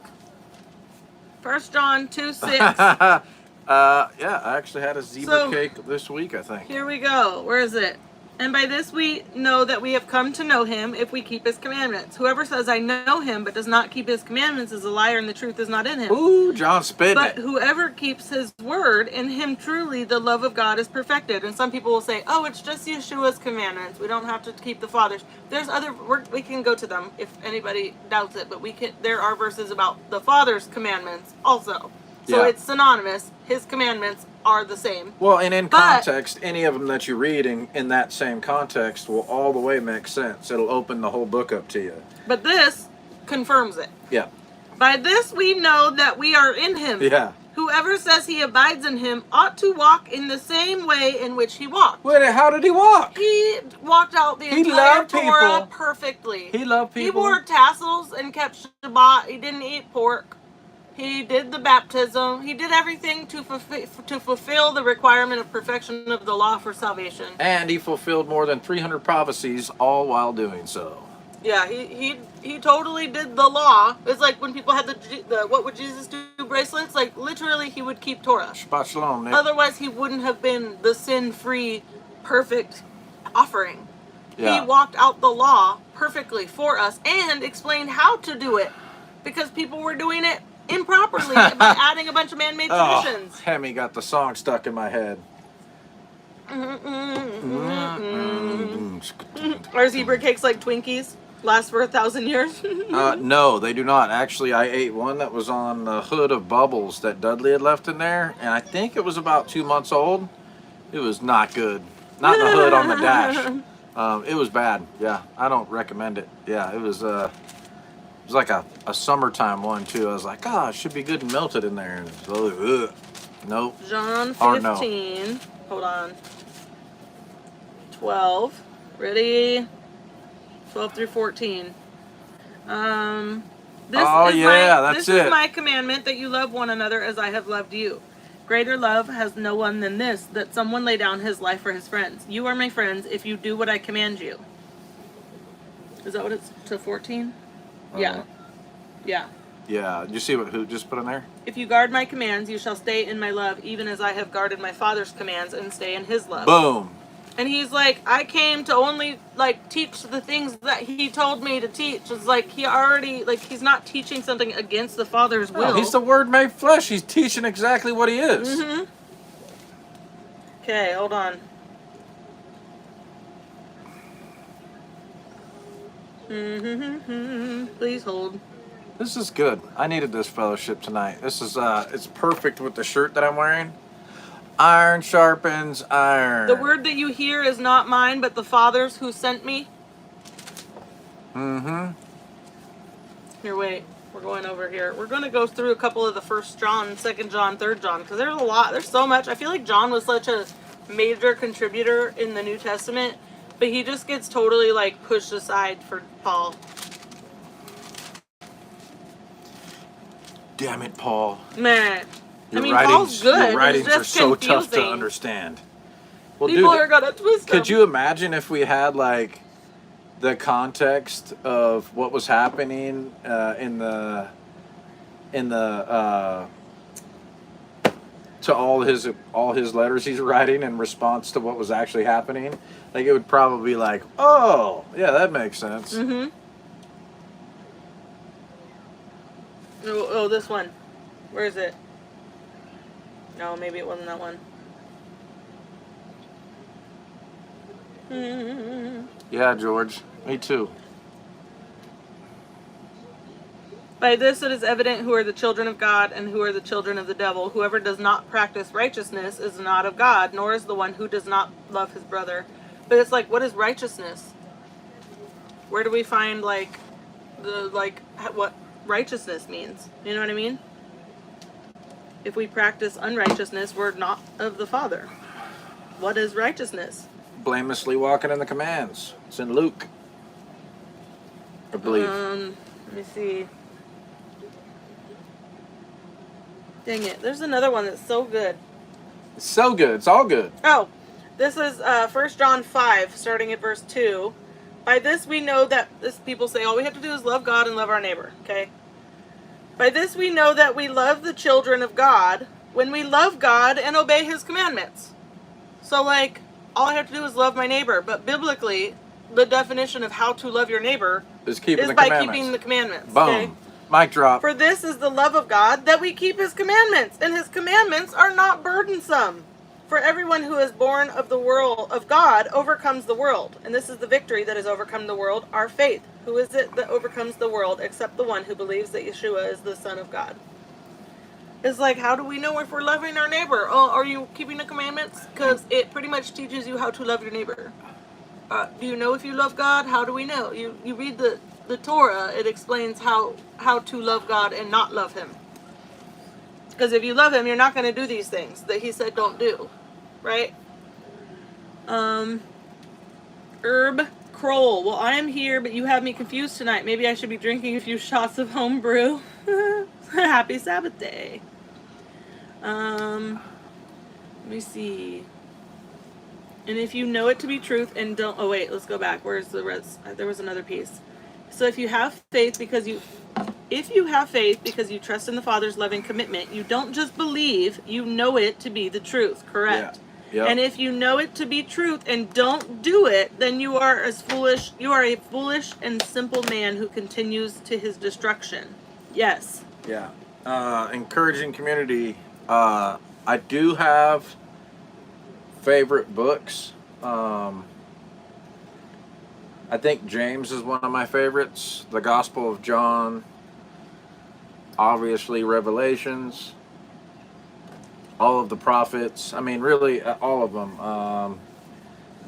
1 John 2:6. Yeah, I actually had a zebra So- cake this week, I think. Here we go. Where is it? And by this we know that we have come to know him if we keep his commandments. Whoever says, I know him, but does not keep his commandments is a liar and the truth is not in him. Ooh, John spitting But it. whoever keeps his word, in him truly the love of God is perfected. And some people will say, oh, it's just Yeshua's commandments. We don't have to keep the Father's. There's other, we can go to them if anybody doubts it, but there are verses about the Father's commandments also. So Yeah. it's synonymous. His commandments are the same. Well, and in But- context, any of them that you read in that same context will all the way make sense. It'll open the whole book up to you. But this confirms it. Yeah. By this we know that we are in him. Yeah. Whoever says he abides in him ought to walk in the same way in which he walked. Wait, how did he walk? He walked out the He entire loved Torah people. perfectly. He loved He people. wore tassels and kept Shabbat. He didn't eat pork. He did the baptism. He did everything to fulfill the requirement of perfection of the law for salvation. And he fulfilled more than 300 prophecies, all while doing so. Yeah, he totally did the law. It's like when people had the what would Jesus do bracelets. Like literally, he would keep Torah. Shabbat shalom, Nick. Otherwise, he wouldn't have been the sin-free, perfect offering. Yeah. He walked out the law perfectly for us and explained how to do it because people were doing it improperly by adding a bunch of man-made traditions. Oh, Hemi got the song stuck in my head. Are zebra cakes like Twinkies? Last for 1,000 years? No, they do not. Actually, I ate one that was on the hood of bubbles that Dudley had left in there, and I think it was about 2 months old. It was not good. Not the hood, on the dash. It was bad. Yeah, I don't recommend it. Yeah, it was was like a summertime one too. I was like, oh, it should be good and melted in there. And it's like, ugh. Nope. John Or no. 15. Hold on. 12. Ready? 12 through 14. This is my commandment, that you love one another as I have loved you. Greater love has no one than this, that someone lay down his life for his friends. You are my friends if you do what I command you. Is that what it's to 14? Yeah. Yeah. Yeah. You see who just put in there? If you guard my commands, you shall stay in my love, even as I have guarded my Father's commands and stay in his love. Boom. And he's like, I came to only, like, teach the things that he told me to teach. It's like he already, like, he's not teaching something against the Father's will. No, he's the Word made flesh. He's teaching exactly what he is. Mm-hmm. Okay, hold on. Please hold. This is good. I needed this fellowship tonight. This is, it's perfect with the shirt that I'm wearing. Iron sharpens iron. The word that you hear is not mine, but the Father's who sent me. Mm-hmm. Here, wait. We're going over here. We're going to go through a couple of the 1 John, 2 John, 3 John, because there's a lot. There's so much. I feel like John was such a major contributor in the New Testament, but he just gets totally, like, pushed aside for Paul. Damn it, Paul. Man. Your Paul's good. Your writings it's are just so confusing. tough to understand. Well, People dude, are going to twist them. could you imagine if we had, like, the context of what was happening in the to all his letters he's writing in response to what was actually happening? Like, it would probably be like, oh, yeah, that makes sense. Mm-hmm. Oh, this one. Where is it? No, maybe it wasn't that one. Yeah, George. Me too. By this it is evident who are the children of God and who are the children of the devil. Whoever does not practice righteousness is not of God, nor is the one who does not love his brother. But it's like, what is righteousness? Where do we find, like, what righteousness means? You know what I mean? If we practice unrighteousness, we're not of the Father. What is righteousness? Blamelessly walking in the commands. It's in Luke, I believe. Let me see. Dang it. There's another one that's so good. It's so good. It's all good. Oh, this is 1 John 5, starting at verse 2. By this we know that, people say, all we have to do is love God and love our neighbor, okay? By this we know that we love the children of God when we love God and obey his commandments. So, like, all I have to do is love my neighbor. But biblically, the definition of how to love your neighbor is by keeping the commandments. Boom. Okay? Mic drop. For this is the love of God, that we keep his commandments, and his commandments are not burdensome. For everyone who is born of the world of God overcomes the world. And this is the victory that has overcome the world, our faith. Who is it that overcomes the world except the one who believes that Yeshua is the Son of God? It's like, how do we know if we're loving our neighbor? Oh, are you keeping the commandments? Because it pretty much teaches you how to love your neighbor. Do you know if you love God? How do we know? You read the Torah, it explains how to love God and not love him. Because if you love him, you're not going to do these things that he said don't do. Right? Herb Kroll. Well, I am here, but you have me confused tonight. Maybe I should be drinking a few shots of home brew. Happy Sabbath day. Let me see. And if you know it to be truth and don't... Oh, wait. Let's go back. Where's the rest? There was another piece. So if you have faith because you trust in the Father's loving commitment, you don't just believe, you know it to be the truth. Correct? Yeah. Yep. And if you know it to be truth and don't do it, then you are a foolish and simple man who continues to his destruction. Yes. Yeah. Encouraging community. I do have favorite books. I think James is one of my favorites. The Gospel of John. Obviously, Revelations. All of the prophets. I mean, really, all of them.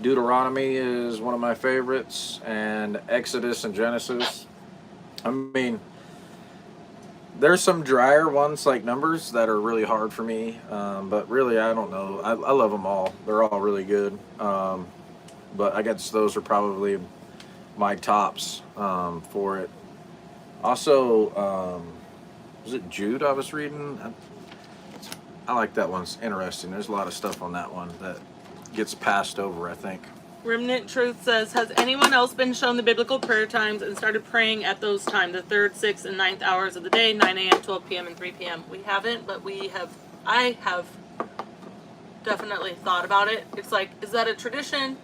Deuteronomy is one of my favorites. And Exodus and Genesis. I mean, There's some drier ones like Numbers that are really hard for me, but really I don't know. I love them all. They're all really good. But I guess those are probably my tops for it. Also, was it Jude I was reading? I like that one. It's interesting. There's a lot of stuff on that one that gets passed over, I think. Remnant Truth says, has anyone else been shown the biblical prayer times and started praying at those times, the 3rd, 6th, and 9th hours of the day, 9 a.m., 12 p.m., and 3 p.m.? We haven't, but I have definitely thought about it. It's like, is that a tradition?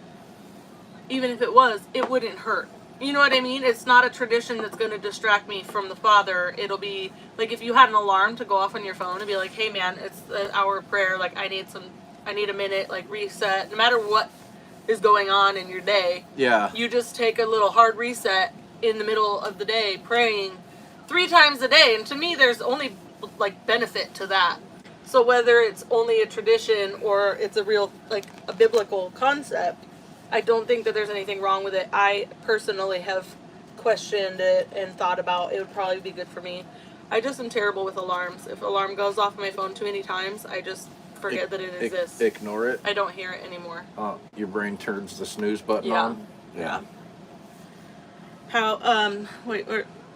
Even if it was, it wouldn't hurt. You know what I mean? It's not a tradition that's going to distract me from the Father. It'll be, like, if you had an alarm to go off on your phone and be like, hey, man, it's an hour of prayer, like, I need a minute, like, reset, no matter what is going on in your day. Yeah. You just take a little hard reset in the middle of the day, praying 3 times a day. And to me, there's only like benefit to that. So whether it's only a tradition or it's a real, like a biblical concept, I don't think that there's anything wrong with it. I personally have questioned it and thought about it would probably be good for me. I just am terrible with alarms. If alarm goes off my phone too many times, I just forget that it exists. Ignore it. I don't hear it anymore. Your brain turns the snooze button Yeah. on. Yeah.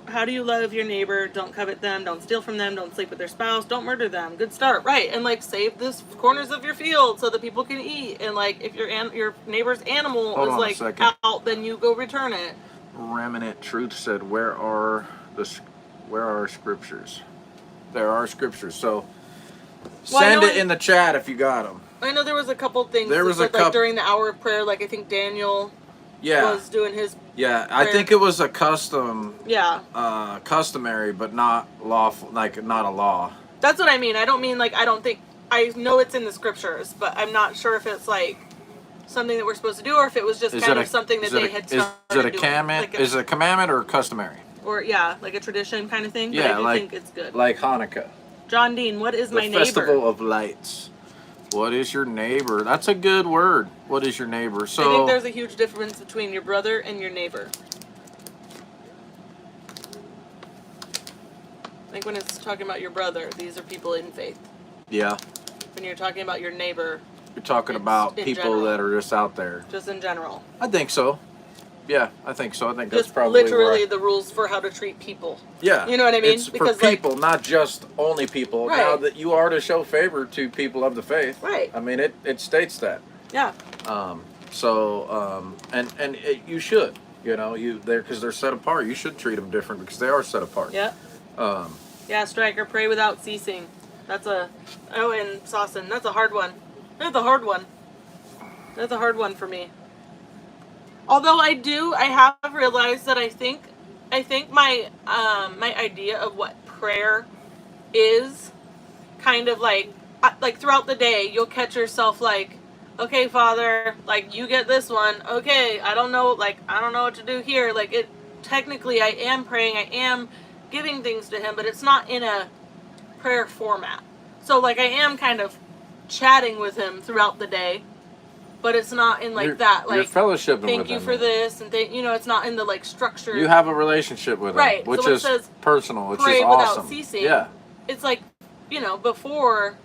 How do you love your neighbor? Don't covet them. Don't steal from them. Don't sleep with their spouse. Don't murder them. Good start, right? And like save the corners of your field so that people can eat. And like if your neighbor's animal Hold is on a like second. out, then you go return it. Remnant Truth said, where are scriptures? There are scriptures. So send it in the chat if you got them. I know there was a couple things. There was like during the hour of prayer, like I think Daniel was doing his. Yeah, I think it was a custom. Yeah. Customary, but not lawful. Like not a law. That's what I mean. I don't mean like I know it's in the scriptures, but I'm not sure if it's like something that we're supposed to do or if it was just something that they had started doing. Is it a commandment? Is it a commandment or customary? Or like a tradition kind of thing. But Yeah, I do think it's good. Like Hanukkah. John Dean, what is my neighbor? The Festival of Lights. What is your neighbor? That's a good word. What is your neighbor? So I think there's a huge difference between your brother and your neighbor. I think when it's talking about your brother, these are people in faith. Yeah. When you're talking about your neighbor, you're talking about people that are just out there. Just in general. I think so. Yeah, I think so. I think that's just probably literally the rules for how to treat people. Yeah. You know what I mean? It's because for people, not just only people. Right. Now that you are to show favor to people of the faith. Right. I mean, it states that. Yeah. You should. You know, because they're set apart. You should treat them different because they are set apart. Yeah. Yeah, Striker, pray without ceasing. And Sawson, that's a hard one. That's a hard one. That's a hard one for me. Although I have realized that I think my my idea of what prayer is kind of like throughout the day you'll catch yourself like, okay, Father, like you get this one. Okay, I don't know what to do here. Like it technically I am praying, I am giving things to him, but it's not in a prayer format. So like I am kind of chatting with him throughout the day. But it's not in like that, like you're fellowshipping with thank you for this, and it's not in the like structure. You have a relationship with him, right? which so is says, personal, which pray is awesome. Without ceasing. Yeah, it's like before,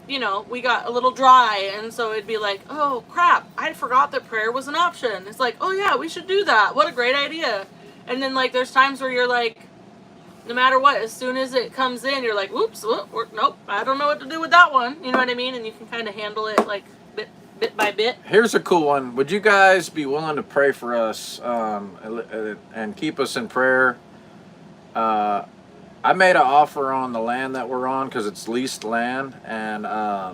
we got a little dry, and so it'd be like, oh crap, I forgot that prayer was an option. It's like, oh yeah, we should do that. What a great idea. And then like there's times where you're like, no matter what, as soon as it comes in, you're like, whoops, nope, I don't know what to do with that one. You know what I mean? And you can kind of handle it like bit by bit. Here's a cool one. Would you guys be willing to pray for us and keep us in prayer? I made an offer on the land that we're on because it's leased land, and I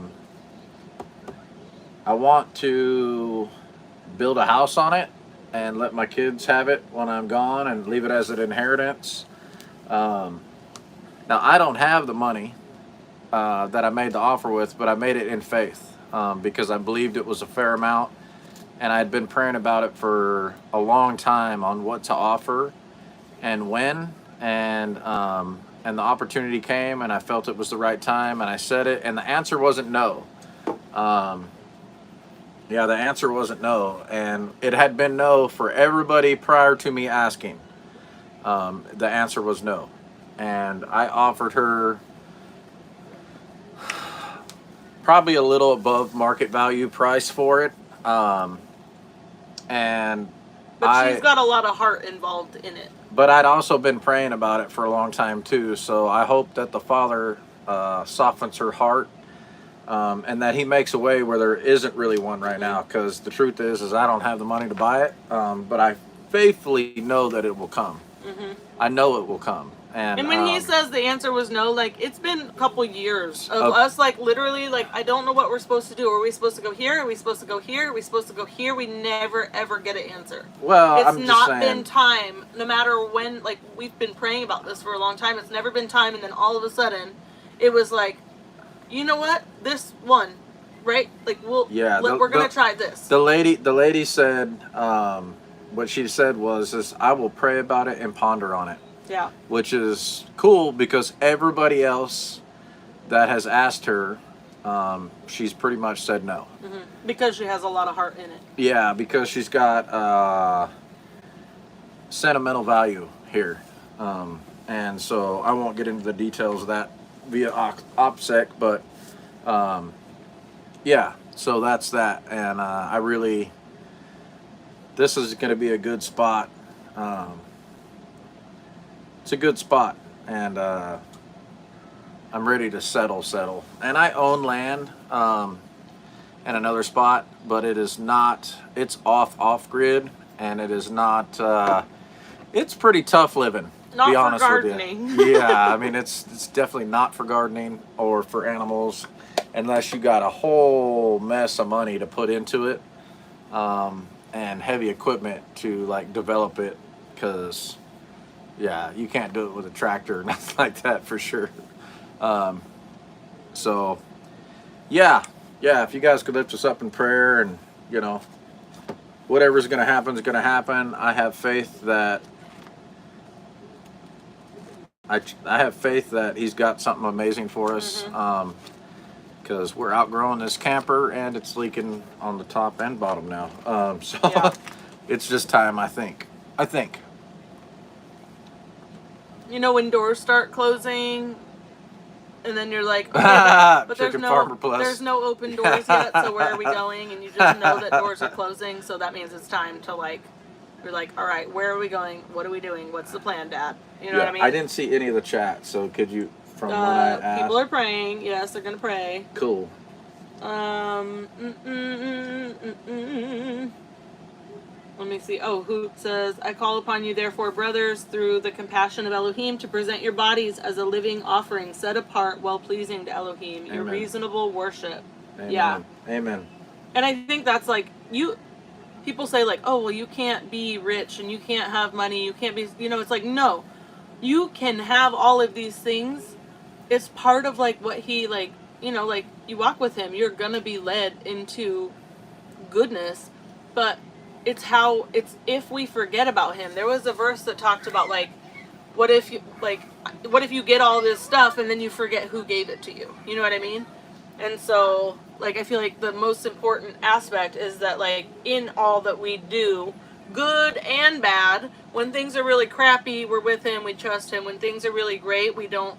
want to build a house on it and let my kids have it when I'm gone and leave it as an inheritance. Now, I don't have the money that I made the offer with, but I made it in faith. Because I believed it was a fair amount, and I had been praying about it for a long time on what to offer and when, and the opportunity came, and I felt it was the right time, and I said it, and the answer wasn't no. The answer wasn't no, and it had been no for everybody prior to me asking. The answer was no. and I offered her probably a little above market value price for it. And But she's got a lot of heart involved in it. But I'd also been praying about it for a long time too. So I hope that the Father softens her heart, and that He makes a way where there isn't really one right now. Because the truth is I don't have the money to buy it, but I faithfully know that it will come. I know it will come. And when he says the answer was no, like, it's been a couple years of us, like, literally, like, I don't know what we're supposed to do. Are we supposed to go here? Are we supposed to go here? Are we supposed to go here? We never, ever get an answer. Well, it's I'm just not saying, been time, no matter when, like, we've been praying about this for a long time. It's never been time, and then all of a sudden, it was like, you know what? This one, right? Like, we're going to try this. The lady said, what she said was, I will pray about it and ponder on it. Yeah. Which is cool because everybody else that has asked her, she's pretty much said no. Because she has a lot of heart in it. Yeah, because she's got sentimental value here. And so I won't get into the details of that via OPSEC, but yeah, so that's that. And this is going to be a good spot. It's a good spot, and I'm ready to settle. And I own land in another spot, but it is not. It's off grid, and it is not. It's pretty tough living. Not be for honest gardening. with you. Yeah, I mean it's definitely not for gardening or for animals, unless you got a whole mess of money to put into it, and heavy equipment to like develop it, because. Yeah, you can't do it with a tractor or nothing like that for sure. So, yeah, if you guys could lift us up in prayer, and, whatever's going to happen is going to happen. I have faith that He's got something amazing for us, because we're outgrowing this camper, and it's leaking on the top and bottom now. So it's just time, I think. When doors start closing, and then you're like, okay, but there's no open doors yet, so where are we going? And you just know that doors are closing, so that means it's time to, like, you're like, all right, where are we going? What are we doing? What's the plan, Dad? You know what I mean? I didn't see any of the chat, so could you, from when I asked? People are praying. Yes, they're going to pray. Cool. Let me see. Oh, who says, I call upon you, therefore, brothers, through the compassion of Elohim, to present your bodies as a living offering, set apart, well-pleasing to Elohim, your reasonable worship. Amen. Yeah. Amen. And I think that's like, people say like, oh, well, you can't be rich, and you can't have money, you can't be, it's like, no. You can have all of these things. It's part of, like, what he, like, like, you walk with him, you're gonna be led into goodness, but it's if we forget about him. There was a verse that talked about, like, what if you get all this stuff and then you forget who gave it to you? You know what I mean? And so, like, I feel like the most important aspect is that, like, in all that we do, good and bad, when things are really crappy, we're with him, we trust him. When things are really great, we don't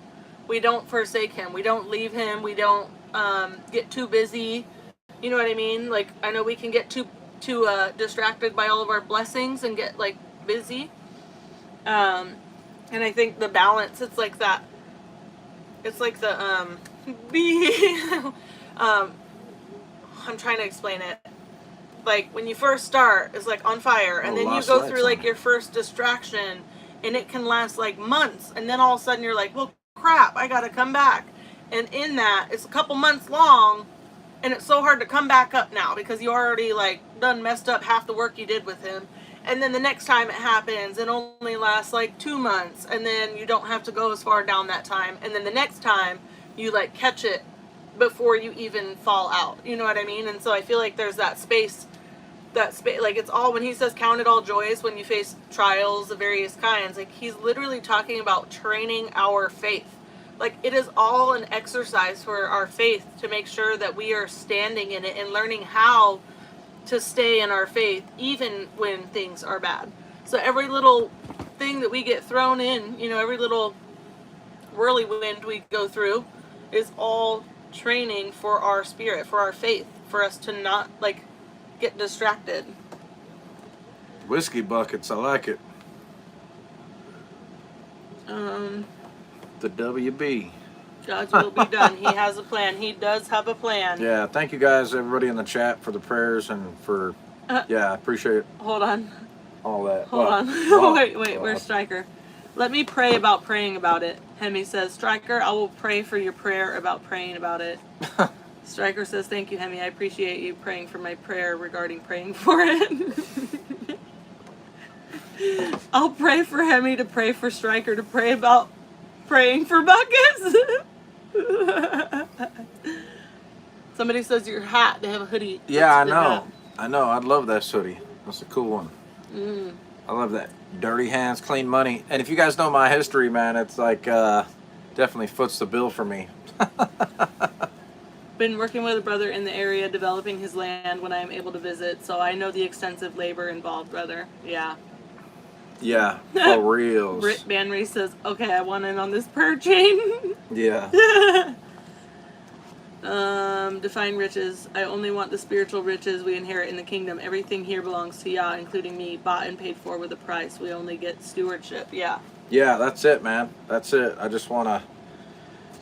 forsake him. We don't leave him. We don't get too busy. You know what I mean? Like, I know we can get too distracted by all of our blessings and get, like, busy. And I think the balance, it's like that. It's like the I'm trying to explain it. Like, when you first start, it's like on fire, and then you go through, like, your first distraction, and it can last, like, months, and then all of a sudden you're like, well, crap, I gotta come back. And in that, it's a couple months long, and it's so hard to come back up now, because you already, like, done messed up half the work you did with him. And then the next time it happens, it only lasts, like, 2 months, and then you don't have to go as far down that time. And then the next time, you, like, catch it before you even fall out. You know what I mean? And so I feel like there's that space, like, it's all, when he says count it all joys when you face trials of various kinds, like, he's literally talking about training our faith. Like, it is all an exercise for our faith to make sure that we are standing in it and learning how to stay in our faith even when things are bad. So every little thing that we get thrown in, every little whirlwind we go through is all training for our spirit, for our faith, for us to not like get distracted. Whiskey buckets, I like it. The WB. God's will be done. He has a plan. He does have a plan. Yeah, thank you guys, everybody in the chat, for the prayers and for, I appreciate Hold on. all that. Hold on. Wow. Wait, where's Stryker? Let me pray about praying about it. Hemi says, Stryker, I will pray for your prayer about praying about it. Stryker says, thank you, Hemi. I appreciate you praying for my prayer regarding praying for it. I'll pray for Hemi to pray for Stryker to pray about praying for buckets. Somebody says your hat. They have a hoodie. Yeah, I The know. hat. I know. I'd love that hoodie. That's a cool one. I love that. Dirty hands, clean money. And if you guys know my history, man, it's like definitely foots the bill for me. Been working with a brother in the area developing his land when I am able to visit, so I know the extensive labor involved, brother. Yeah. Yeah, for reals. Britt Banry says, okay, I want in on this prayer chain. Yeah. Define riches. I only want the spiritual riches we inherit in the kingdom. Everything here belongs to Yah, including me, bought and paid for with a price. We only get stewardship. Yeah. Yeah, that's it, man. That's it. I just want to...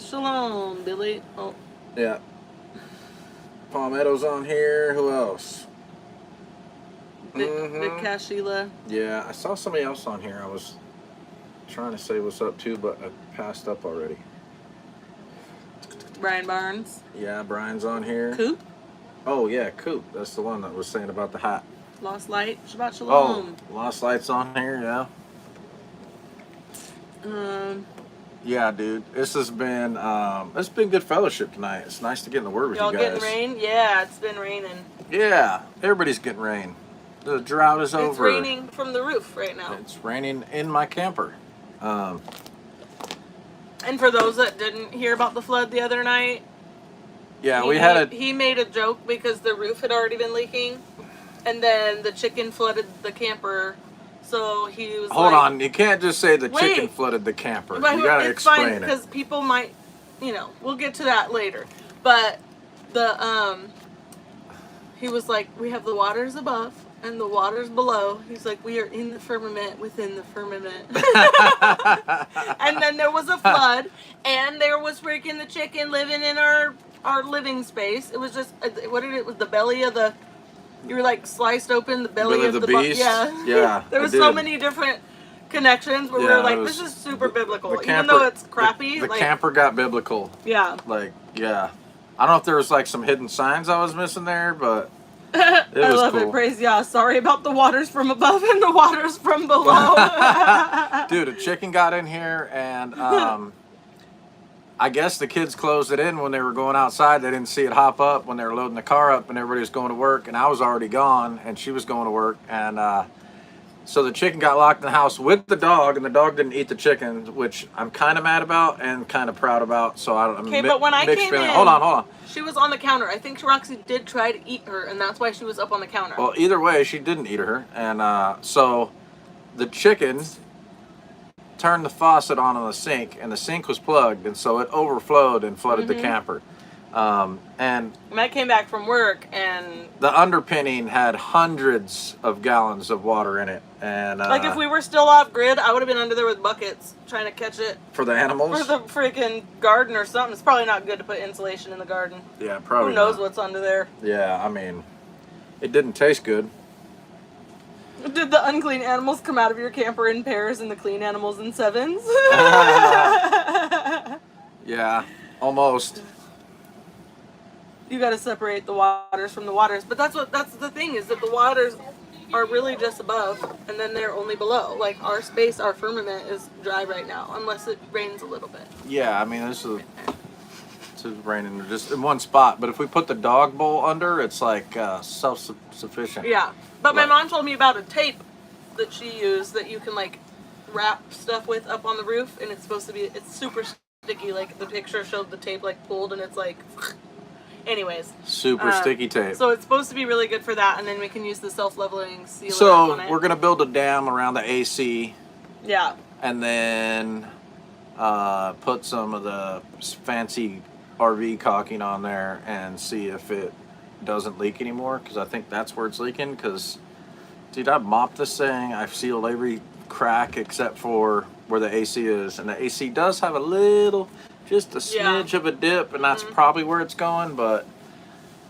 Shalom, Billy. Oh. Yeah. Palmetto's on here. Who else? Vic Sheila. Yeah, I saw somebody else on here. I was trying to say what's up too, but I passed up already. Brian Barnes. Yeah, Brian's on here. Coop. Oh, yeah, Coop. That's the one that was saying about the hat. Lost Light. Shabbat Oh, Shalom. Lost Lights on here, yeah. Yeah, dude. This has been it's been good fellowship tonight. It's nice to get in the Word with Y'all you guys. getting rain? Yeah, it's been raining. Yeah, everybody's getting rain. The drought is over. It's raining from the roof right now. It's raining in my camper. And for those that didn't hear about the flood the other night, he made a joke because the roof had already been leaking, and then the chicken flooded the camper. So he was Hold on, you can't just say the chicken flooded the camper. But You gotta it's explain fine, because people might, we'll get to that later. But he was like, we have the waters above and the waters below. He's like, we are in the firmament within the firmament. And then there was a flood, and there was freaking the chicken living in our living space. It was just, it was the belly of the, you were like sliced open the belly of the beast. Yeah. There was so many different connections where we were like, this is super biblical. Even though it's crappy. The camper got biblical. Yeah. Like, yeah. I don't know if there was like some hidden signs I was missing there, but it was I love cool. it. Praise Yah. Sorry about the waters from above and the waters from below. Dude, a chicken got in here, and I guess the kids closed it in when they were going outside. They didn't see it hop up when they were loading the car up, and everybody was going to work, and I was already gone, and she was going to work, and so the chicken got locked in the house with the dog, and the dog didn't eat the chicken, which I'm kind of mad about and kind of proud about. So I don't. Okay, but when I came in, hold on. She was on the counter. I think Roxy did try to eat her, and that's why she was up on the counter. Well, either way, she didn't eat her, and so the chicken turned the faucet on the sink, and the sink was plugged, and so it overflowed and flooded the camper. And I came back from work, and the underpinning had hundreds of gallons of water in it, and like if we were still off grid, I would have been under there with buckets trying to catch it for the animals, for the freaking garden or something. It's probably not good to put insulation in the garden. Yeah, probably. Who knows not. what's under there? Yeah, I mean, it didn't taste good. Did the unclean animals come out of your camper in pairs and the clean animals in sevens? Yeah, almost. You got to separate the waters from the waters. But that's the thing, is that the waters are really just above, and then they're only below. Like our space, our firmament is dry right now, unless it rains a little bit. Yeah, I mean, this is raining just in one spot. But if we put the dog bowl under, it's like self-sufficient. Yeah, but my mom told me about a tape that she used that you can like wrap stuff with up on the roof, and it's super sticky. Like the picture showed the tape like pulled, and it's like. Anyways. Super sticky tape. So it's supposed to be really good for that, and then we can use the self-leveling sealer on it. So we're going to build a dam around the AC. Yeah. And then put some of the fancy RV caulking on there and see if it doesn't leak anymore, because I think that's where it's leaking. Because, dude, I've mopped this thing. I've sealed every crack except for where the AC is, and the AC does have a little, just a smidge of a dip, and that's probably where it's going, but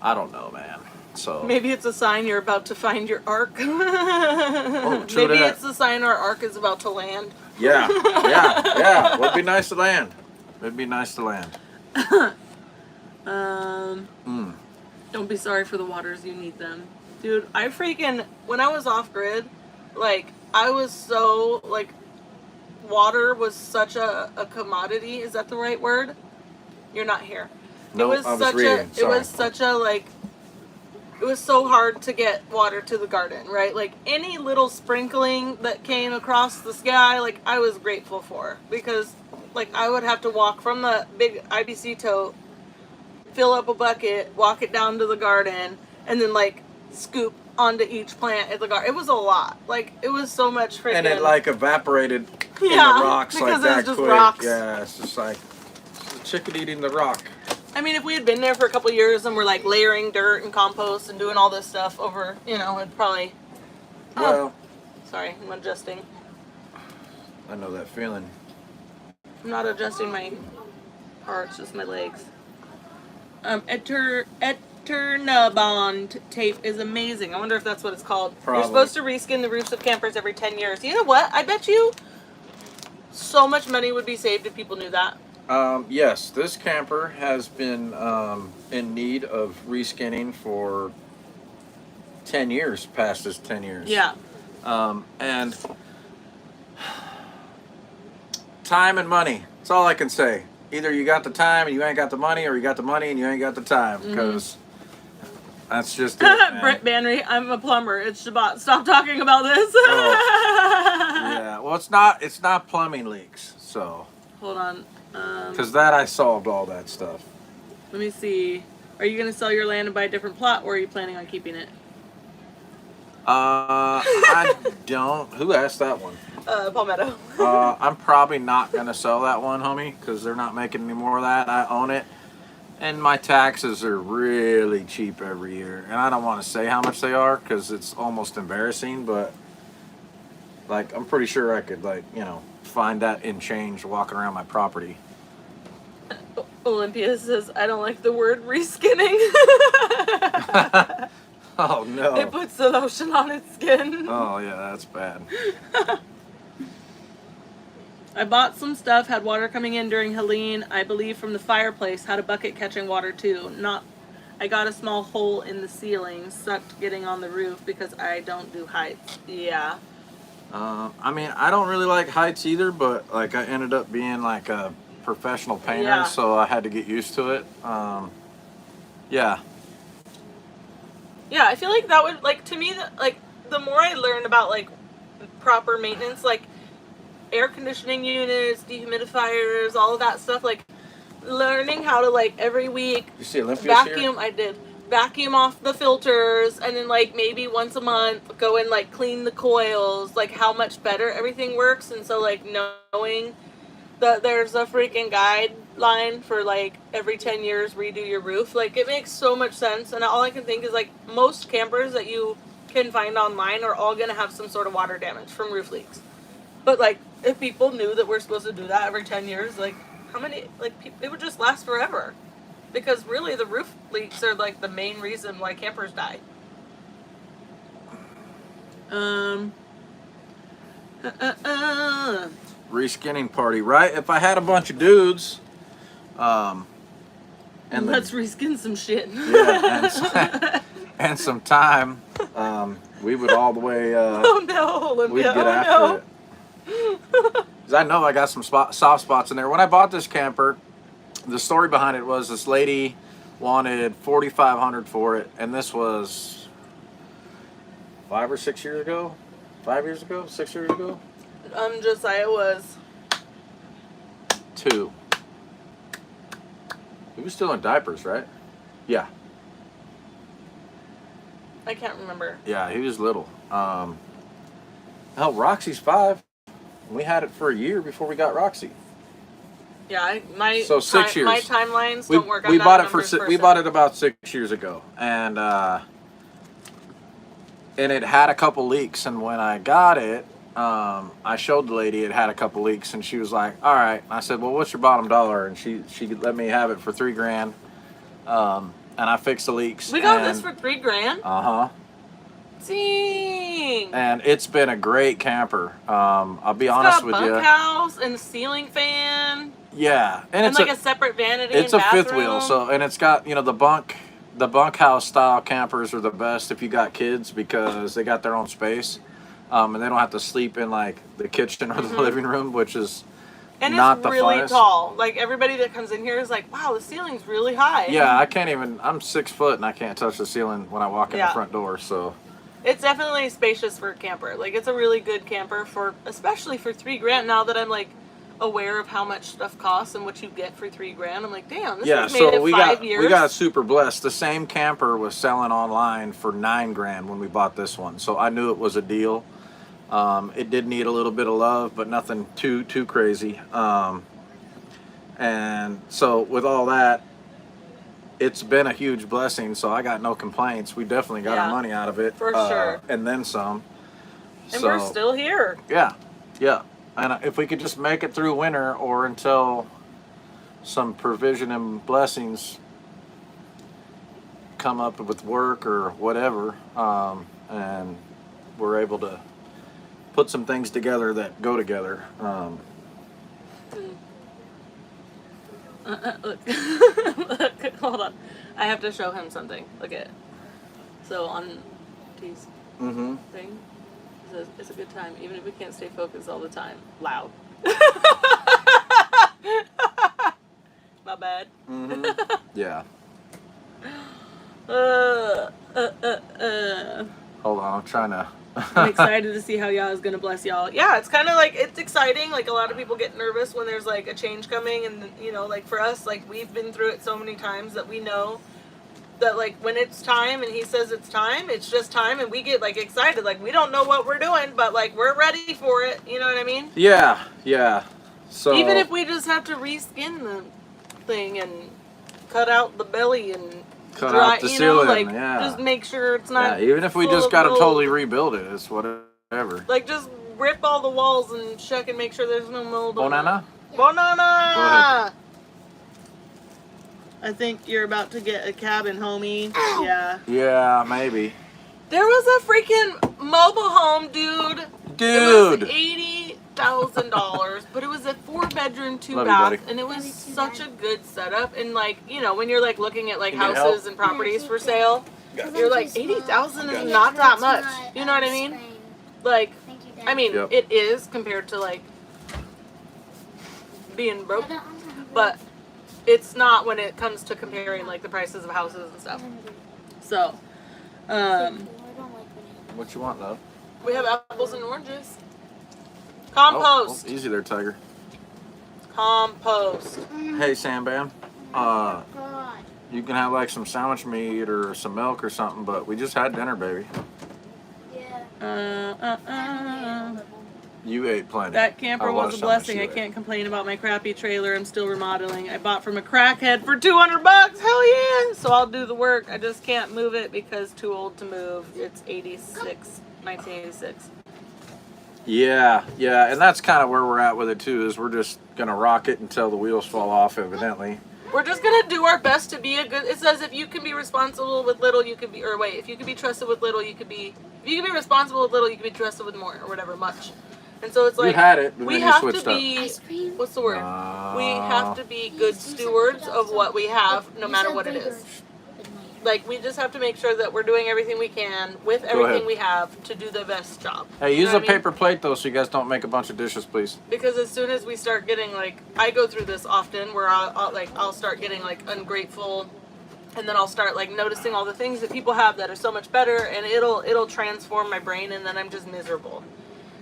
I don't know, man. So maybe it's a sign you're about to find your ark. oh, true Maybe that. it's a sign our ark is about to land. Yeah, yeah, yeah. Would be nice to land. It'd be nice to land. Don't be sorry for the waters, you need them. Dude, I freaking, when I was off grid, like, I was so, like, water was such a commodity. Is that the right word? You're not here. No, it was I was such reading. it was such a, like, it was so hard to get water to the garden, right? Like, any little sprinkling that came across the sky, like, I was grateful for. Because, like, I would have to walk from the big IBC tote, fill up a bucket, walk it down to the garden, and then, like, scoop onto each plant at the garden. It was a lot. Like, it was so much freaking... And it, like, evaporated in the Yeah, rocks because like it was that just quick. rocks. Yeah, it's just like it's a chicken eating the rock. I mean, if we had been there for a couple of years and we're, like, layering dirt and compost and doing all this stuff over, you know, it'd probably... Well, Sorry, I'm adjusting. I know that feeling. I'm not adjusting my parts, just my legs. Eternabond tape is amazing. I wonder if that's what it's called. Probably. You're supposed to reskin the roofs of campers every 10 years. You know what? I bet you so much money would be saved if people knew that. Yes, this camper has been in need of reskinning for 10 years, past his 10 years. Yeah. And time and money. That's all I can say. Either you got the time and you ain't got the money, or you got the money and you ain't got the time. Because that's just it, man. Brett Banry, I'm a plumber. It's Shabbat. Stop talking about this. Yeah. Well, it's not plumbing leaks. So. Hold on. Because that I solved all that stuff. Let me see. Are you going to sell your land and buy a different plot, or are you planning on keeping it? I don't. Who asked that one? Palmetto. I'm probably not going to sell that one, homie, because they're not making any more of that. I own it. And my taxes are really cheap every year. And I don't want to say how much they are because it's almost embarrassing, but like I'm pretty sure I could, like, you know, find that in change walking around my property. Olympia says, I don't like the word reskinning. Oh, no. It puts the lotion on its skin. Oh, yeah, that's bad. I bought some stuff, had water coming in during Helene, I believe from the fireplace, had a bucket catching water too. I got a small hole in the ceiling, sucked getting on the roof because I don't do heights. Yeah. I mean, I don't really like heights either, but like I ended up being like a professional painter, Yeah. so I had to get used to it. Yeah. Yeah, I feel like that would, like, to me, like, the more I learn about, like, proper maintenance, like, air conditioning units, dehumidifiers, all of that stuff, like, learning how to, like, every week You see Olympia's vacuum, here? I did, vacuum off the filters, and then, like, maybe once a month, go and, like, clean the coils, like, how much better everything works, and so, like, knowing that there's a freaking guideline for, like, every 10 years redo your roof, like, it makes so much sense, and all I can think is, like, most campers that you can find online are all gonna have some sort of water damage from roof leaks. But, like, if people knew that we're supposed to do that every 10 years, like, how many, like, it would just last forever. Because really, the roof leaks are, like, the main reason why campers die. Reskinning party, right? If I had a bunch of dudes, and Let's reskin some shit. yeah, and some time, we would all the way, Oh no, Olympia. we'd get Oh after no. it. Because I know I got some soft spots in there. When I bought this camper, the story behind it was this lady wanted $4,500 for it, and this was 5 or 6 years ago. 5 years ago? 6 years ago? Josiah was. 2. He was still in diapers, right? Yeah. I can't remember. Yeah, he was little. Hell, Roxy's 5. We had it for a year before we got Roxy. Yeah, So 6 years. My timelines We, don't work. we I'm bought not it a for numbers we person. bought it about 6 years ago, and it had a couple leaks. And when I got it, I showed the lady it had a couple leaks, and she was like, "All right." I said, "Well, what's your bottom dollar?" And she let me have it for $3,000, and I fixed the leaks. We got this for $3,000. Uh-huh. Dang. And it's been a great camper. I'll be It's honest got a with you. bunkhouse and a ceiling fan. Yeah, and it's like a separate vanity. It's and a bathroom. fifth wheel, so and it's got the bunkhouse style campers are the best if you got kids because they got their own space, and they don't have to sleep in like the kitchen or the living room, which is not it's the really funnest. tall. Like everybody that comes in here is like, wow, the ceiling's really high. Yeah, I can't even. I'm 6 foot and I can't touch the ceiling when I walk in the front door. So it's definitely spacious for a camper. Like it's a really good camper especially for $3,000. Now that I'm like aware of how much stuff costs and what you get for $3,000, I'm like, damn, this has made it 5 years. We got super blessed. The same camper was selling online for $9,000 when we bought this one, so I knew it was a deal. It did need a little bit of love, but nothing too crazy. And so with all that, it's been a huge blessing. So I got no complaints. We definitely got our money out of it for sure, and then some. And we're still here. Yeah. And if we could just make it through winter or until some provision and blessings come up with work or whatever, and we're able to put some things together that go together. Look. Look, hold on. I have to show him something. Look at it. So on T's thing, it says, it's a good time, even if we can't stay focused all the time. Loud. My bad. Yeah. Hold on, I'm trying to. I'm excited to see how y'all is gonna bless y'all. Yeah, it's kind of like, it's exciting. Like a lot of people get nervous when there's like a change coming, and you know, like for us, like we've been through it so many times that we know that like when it's time and he says it's just time, and we get like excited. Like we don't know what we're doing, but like we're ready for it. You know what I mean? Yeah. So even if we just have to reskin the thing and cut out the belly and cut out the ceiling, just make sure it's not. Yeah, even if we just got to totally rebuild it, it's whatever. Like just rip all the walls and check and make sure there's no mold. Banana? Banana! I think you're about to get a cabin, homie. Yeah. Yeah, maybe. There was a freaking mobile home, dude. It was $80,000, but it was a 4-bedroom, 2-bath, and it was such a good setup. And like, you know, when you're like looking at like houses and properties for sale, you're like, $80,000 is not that much. You know what I mean? Like, I mean, it is compared to like being broke, but it's not when it comes to comparing like the prices of houses and stuff. So, what you want, love? we have apples and oranges. Compost. Oh, easy there, Tiger. Compost. Hey, Sambam. You can have like some sandwich meat or some milk or something, but we just had dinner, baby. You ate plenty. That camper was a blessing. I can't complain about my crappy trailer. I'm still remodeling. I bought from a crackhead for $200. Hell yeah! So I'll do the work. I just can't move it because too old to move. It's 1986. Yeah, and that's kind of where we're at with it too. Is we're just gonna rock it until the wheels fall off, evidently. We're just gonna do our best to be a good. It says if you can be responsible with little, you could be. Or wait, if you can be trusted with little, you could be. If you can be responsible with little, you can be trusted with more, or whatever, much. And so it's like you had it, but we then have you to switched be. What's the word? We have to be good stewards of what we have, no matter what it is. Like we just have to make sure that we're doing everything we can with everything we have to do the best job. Hey, use a paper plate though, so you guys don't make a bunch of dishes, please. Because as soon as we start getting like, I go through this often where I'll start getting like ungrateful, and then I'll start like noticing all the things that people have that are so much better, and it'll transform my brain, and then I'm just miserable.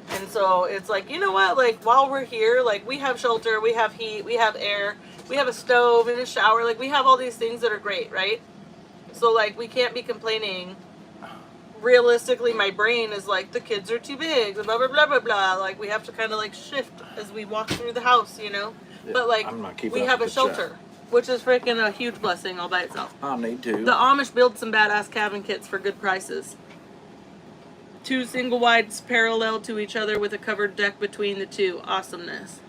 And so it's like, you know what? Like while we're here, like we have shelter, we have heat, we have air, we have a stove and a shower. Like we have all these things that are great, right? So like we can't be complaining. Realistically, my brain is like the kids are too big, blah blah blah blah blah. Like we have to kind of like shift as we walk through the house, you know. But like, I'm not keeping we up have a with the chat. shelter, which is freaking a huge blessing all by itself. I need to. The Amish build some badass cabin kits for good prices. 2 single wides parallel to each other with a covered deck between the two. Awesomeness.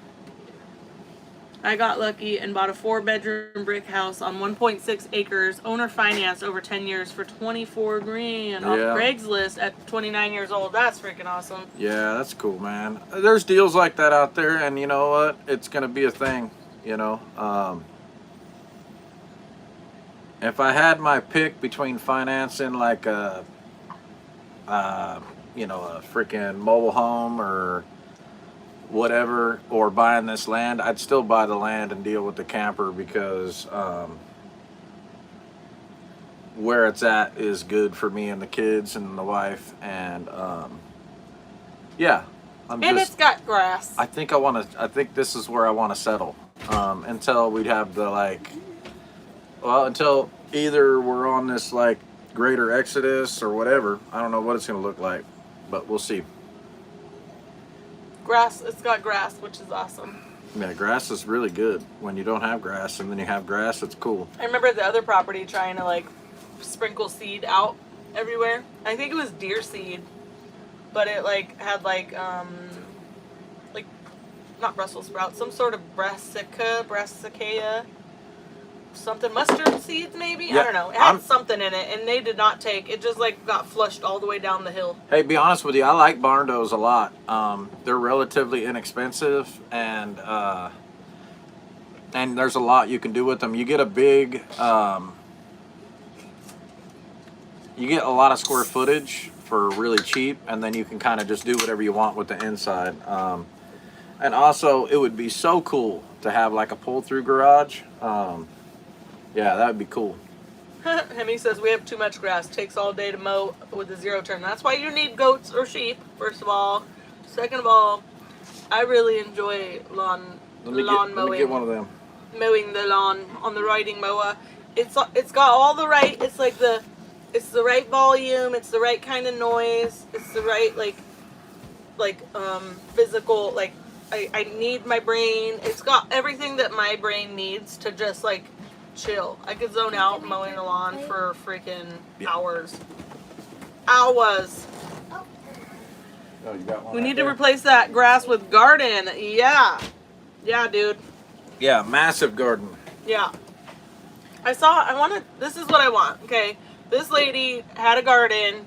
I got lucky and bought a 4-bedroom brick house on 1.6 acres, owner finance over 10 years for $24,000 off Yeah. Craigslist at 29 years old. That's freaking awesome. Yeah, that's cool, man. There's deals like that out there, and you know what? It's gonna be a thing. You know, if I had my pick between financing like a freaking mobile home or whatever, or buying this land, I'd still buy the land and deal with the camper because where it's at is good for me and the kids and the wife, and yeah, And it's got grass. I think this is where I want to settle until we'd have the until either we're on this like greater exodus or whatever. I don't know what it's going to look like, but we'll see. Grass. It's got grass, which is awesome. Yeah, grass is really good. When you don't have grass and then you have grass, it's cool. I remember the other property trying to like sprinkle seed out everywhere. I think it was deer seed, but it like had like not Brussels sprouts, some sort of brassica, something, mustard seeds maybe. Yeah, I don't know. It had something in it, and they did not take. It just like got flushed all the way down the hill. Hey, be honest with you, I like barn doors a lot. They're relatively inexpensive, and there's a lot you can do with them. You get a big, you get a lot of square footage for really cheap, and then you can kind of just do whatever you want with the inside. And also, it would be so cool to have like a pull-through garage. Yeah, that would be cool. Hemi says we have too much grass. Takes all day to mow with a 0 turn. That's why you need goats or sheep, first of all. Second of all, I really enjoy lawn mowing. Let me get one of them. Mowing the lawn on the riding mower. It's got all the right. It's the right volume. It's the right kind of noise. It's the right physical. Like I need my brain. It's got everything that my brain needs to just like chill. I could zone out mowing the lawn for freaking hours. Hours. Oh, you got one. We need to replace that grass with garden. Yeah. Yeah, dude. Yeah, massive garden. Yeah. This is what I want, okay? This lady had a garden.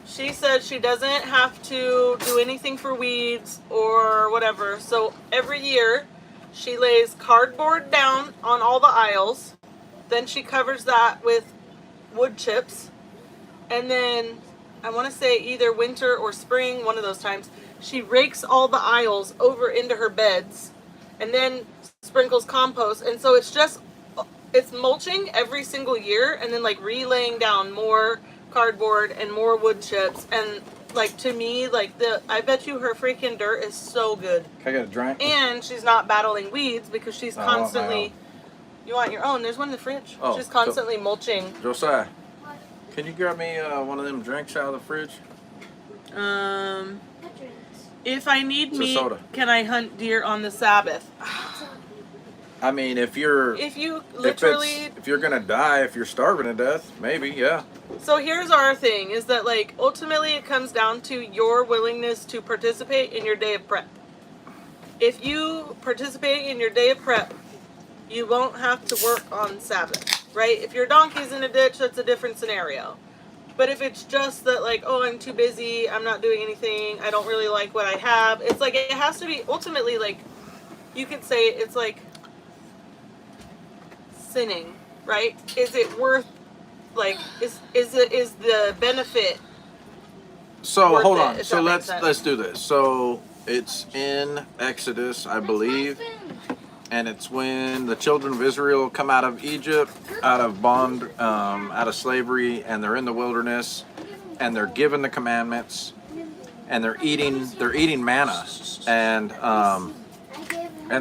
She said she doesn't have to do anything for weeds or whatever. So every year she lays cardboard down on all the aisles. Then she covers that with wood chips. And then I want to say either winter or spring, one of those times, she rakes all the aisles over into her beds and then sprinkles compost. And so it's mulching every single year and then like relaying down more cardboard and more wood chips. And like to me, I bet you her freaking dirt is so good. Can I get a drink? And she's not battling weeds because she's constantly. You want your own? There's one in the fridge. Oh, she's constantly mulching. Josiah, can you grab me one of them drinks out of the fridge? If I need It's a meat, soda. can I hunt deer on the Sabbath? I mean, if you're gonna die, if you're starving to death, maybe, yeah. So here's our thing: is that like ultimately it comes down to your willingness to participate in your day of prep. If you participate in your day of prep, you won't have to work on Sabbath, right? If your donkey's in a ditch, that's a different scenario. But if it's just that like, oh, I'm too busy, I'm not doing anything, I don't really like what I have, it's like it has to be ultimately like, you could say it's like sinning, right? Is it worth, like, is the benefit? So worth hold it, on. if So that makes let's sense? do this. So it's in Exodus, I believe, and it's when the children of Israel come out of Egypt, out of bond, out of slavery, and they're in the wilderness, and they're given the commandments, and they're eating manna, and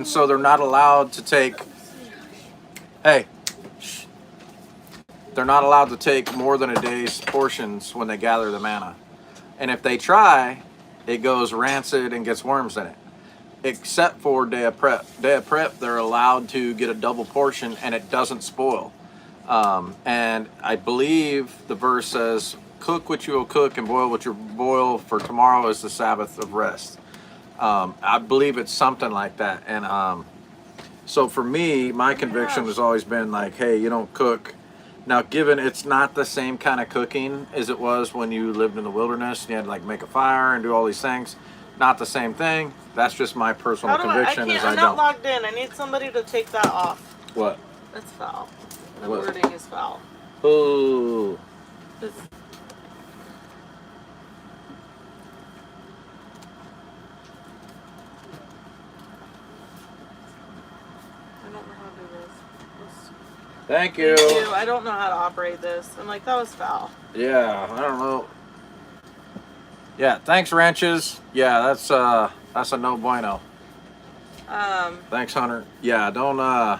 so they're not allowed to take. Hey. They're not allowed to take more than a day's portions when they gather the manna. And if they try, it goes rancid and gets worms in it. except for day of prep. Day of prep, they're allowed to get a double portion and it doesn't spoil. And I believe the verse says, cook what you will cook and boil what you boil, for tomorrow is the Sabbath of rest. I believe it's something like that. And so for me, my conviction has always been like, hey, you don't cook. Now, given it's not the same kind of cooking as it was when you lived in the wilderness and you had to like make a fire and do all these things, not the same thing. That's just my personal conviction. I'm not logged in. I need somebody to take that off. What? That's foul. The What? wording is foul. Oh. It's, I don't know how to do this. Thank you. Thank you. I don't know how to operate this. I'm like, that was foul. Yeah, I don't know. Yeah, thanks, wrenches. Yeah, that's a no bueno. Thanks, Hunter. Yeah, don't I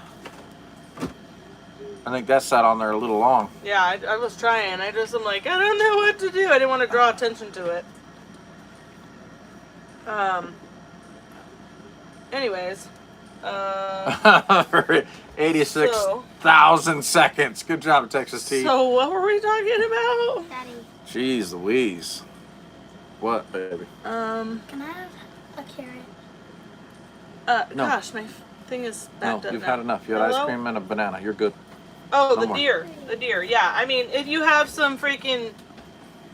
think that sat on there a little long. Yeah, I was trying. I'm like, I don't know what to do. I didn't want to draw attention to it. Anyways. 86,000 seconds. Good job, Texas T. So what were we talking about? Daddy, Jeez Louise. What, baby? can I have a carrot? No. Gosh, my thing is No, backed up you've now. had enough. You had Hello? ice cream and a banana. You're good. Oh, No the more. deer. The deer, yeah. I mean, if you have some freaking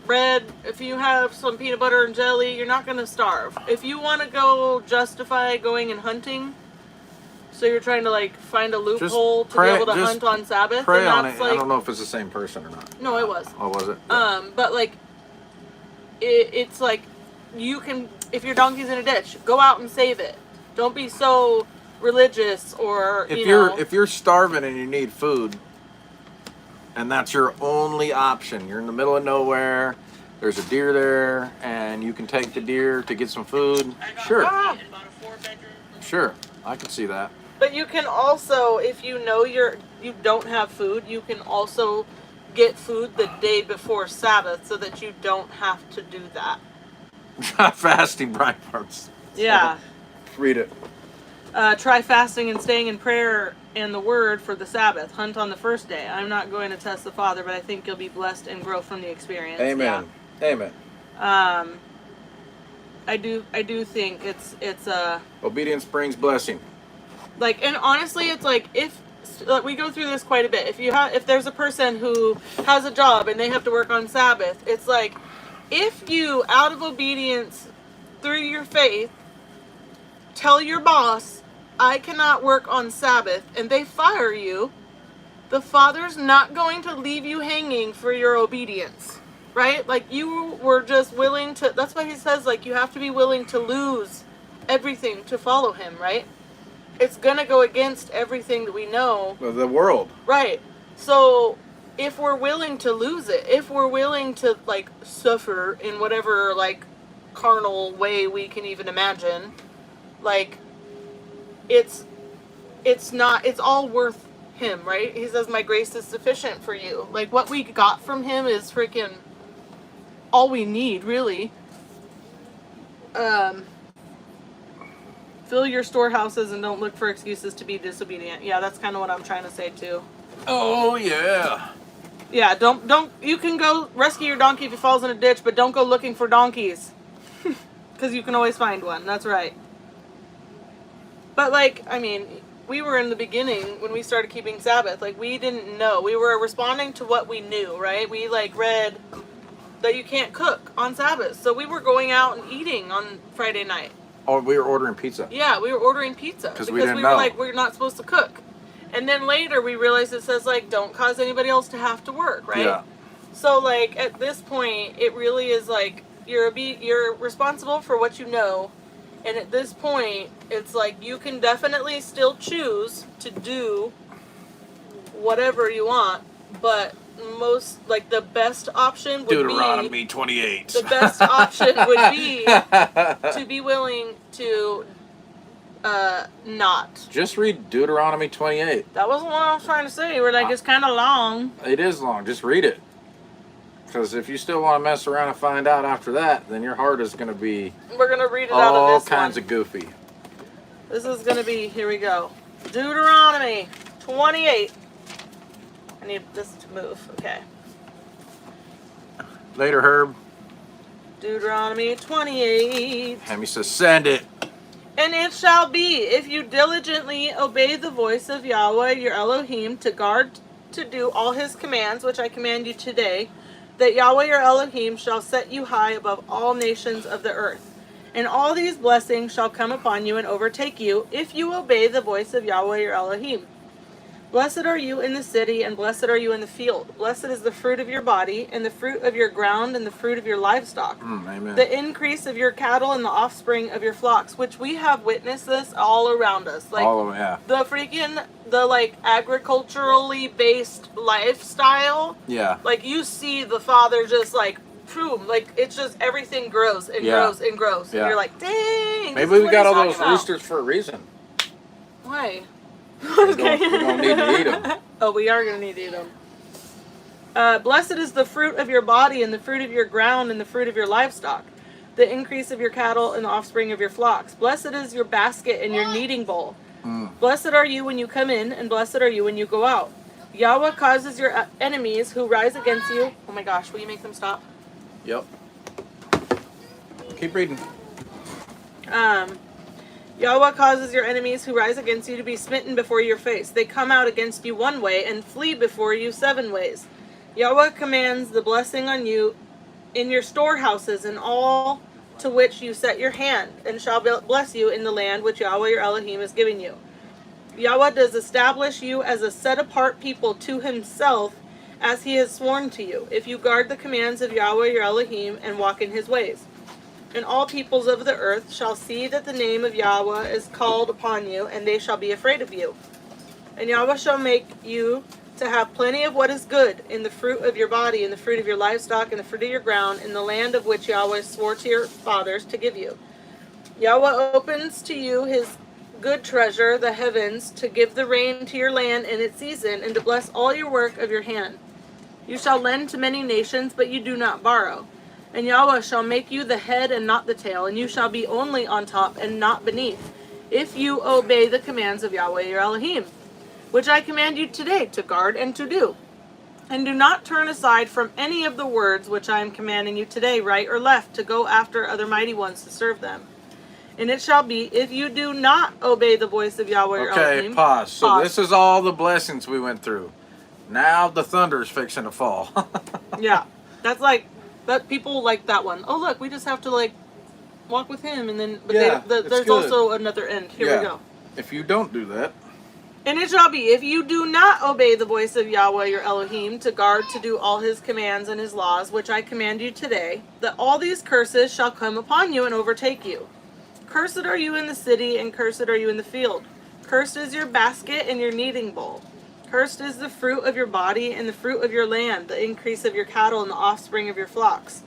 bread, if you have some peanut butter and jelly, you're not going to starve. If you want to go justify going and hunting, so you're trying to like find a loophole to be able to hunt on Sabbath, Pray then on that's it. like, I don't know if it's the same person or not. no, it was. Oh, was it? But like, it's like, you can, if your donkey's in a ditch, go out and save it. Don't be so religious or, If you're starving and you need food, and that's your only option, you're in the middle of nowhere, there's a deer there, and you can take the deer to get some food. Sure. Sure, I can see that. But you can also, if you know you don't have food, you can also get food the day before Sabbath so that you don't have to do that. Fasting bright parts. Yeah. Read it. Try fasting and staying in prayer and the word for the Sabbath. Hunt on the first day. I'm not going to test the Father, but I think you'll be blessed and grow from the experience. Amen. Yeah. Amen. I do think it's Obedience brings blessing. like, and honestly, it's like, if we go through this quite a bit, if there's a person who has a job and they have to work on Sabbath, it's like, if you, out of obedience through your faith, tell your boss, I cannot work on Sabbath, and they fire you, the Father's not going to leave you hanging for your obedience, right? Like, you were just willing to, that's why he says, like, you have to be willing to lose everything to follow him, right? It's gonna go against everything that we know. The world. Right. So, if we're willing to lose it, if we're willing to, like, suffer in whatever, like, carnal way we can even imagine, like, it's all worth him, right? He says, my grace is sufficient for you. Like, what we got from him is freaking all we need, really. Fill your storehouses and don't look for excuses to be disobedient. Yeah, that's kind of what I'm trying to say, too. Oh, yeah. Yeah, don't, you can go rescue your donkey if he falls in a ditch, but don't go looking for donkeys. Because you can always find one, that's right. But, like, I mean, we were in the beginning when we started keeping Sabbath. Like, we didn't know. We were responding to what we knew, right? We, like, read that you can't cook on Sabbath. So we were going out and eating on Friday night. Oh, we were ordering pizza. Yeah, we were ordering pizza. Because we didn't were know. like, we're not supposed to cook. And then later we realized it says, like, don't cause anybody else to have to work, right? Yeah. So, like, at this point, it really is like, you're responsible for what you know. And at this point, it's like, you can definitely still choose to do whatever you want, but the best option would Deuteronomy 28. The best option would be to be willing to not. Just read Deuteronomy 28. That wasn't what I was trying to say. We're like, it's kind of long. It is long. Just read it. Because if you still want to mess around and find out after that, then your heart is going to be We're going to read it out of all this kinds one. of goofy. This is going to be, here we go. Deuteronomy 28. I need this to move. Okay. Later, Herb. Deuteronomy 28. Hammy says, send it. And it shall be, if you diligently obey the voice of Yahweh your Elohim to guard to do all his commands, which I command you today, that Yahweh your Elohim shall set you high above all nations of the earth. And all these blessings shall come upon you and overtake you, if you obey the voice of Yahweh your Elohim. Blessed are you in the city, and blessed are you in the field. Blessed is the fruit of your body, and the fruit of your ground, and the fruit of your livestock. Amen. The increase of your cattle, and the offspring of your flocks, which we have witnessed this all around us. Like, all of it, yeah. The like agriculturally based lifestyle. Yeah. Like, you see the Father just like, boom, like it's just everything grows and grows and grows. Yeah. And you're like, dang. Maybe we got all those roosters for a reason. Why? We're gonna need to eat them. Oh, we are going to need to eat them. Blessed is the fruit of your body, and the fruit of your ground, and the fruit of your livestock, the increase of your cattle, and the offspring of your flocks. Blessed is your basket and your kneading bowl. Blessed are you when you come in, and blessed are you when you go out. Yahweh causes your enemies who rise against you. Oh my gosh, will you make them stop? Yep. Keep reading. Yahweh causes your enemies who rise against you to be smitten before your face. They come out against you one way and flee before you 7 ways. Yahweh commands the blessing on you in your storehouses and all to which you set your hand, and shall bless you in the land which Yahweh your Elohim is giving you. Yahweh does establish you as a set-apart people to himself, as he has sworn to you, if you guard the commands of Yahweh your Elohim and walk in his ways. And all peoples of the earth shall see that the name of Yahweh is called upon you, and they shall be afraid of you. And Yahweh shall make you to have plenty of what is good, in the fruit of your body, in the fruit of your livestock, in the fruit of your ground, in the land of which Yahweh swore to your fathers to give you. Yahweh opens to you his good treasure, the heavens, to give the rain to your land in its season, and to bless all your work of your hand. You shall lend to many nations, but you do not borrow. And Yahweh shall make you the head and not the tail, and you shall be only on top and not beneath, if you obey the commands of Yahweh your Elohim, which I command you today to guard and to do. And do not turn aside from any of the words which I am commanding you today, right or left, to go after other mighty ones to serve them. And it shall be, if you do not obey the voice of Yahweh your Elohim. Okay, pause. So this is all the blessings we went through. Now the thunder is fixing to fall. Yeah, that's like, but people like that one. Oh look, we just have to like walk with him, and then but yeah, there's also another end. Here we go. If you don't do that. And it shall be, if you do not obey the voice of Yahweh your Elohim to guard to do all his commands and his laws, which I command you today, that all these curses shall come upon you and overtake you. Cursed are you in the city, and cursed are you in the field. Cursed is your basket and your kneading bowl. Cursed is the fruit of your body and the fruit of your land, the increase of your cattle and the offspring of your flocks.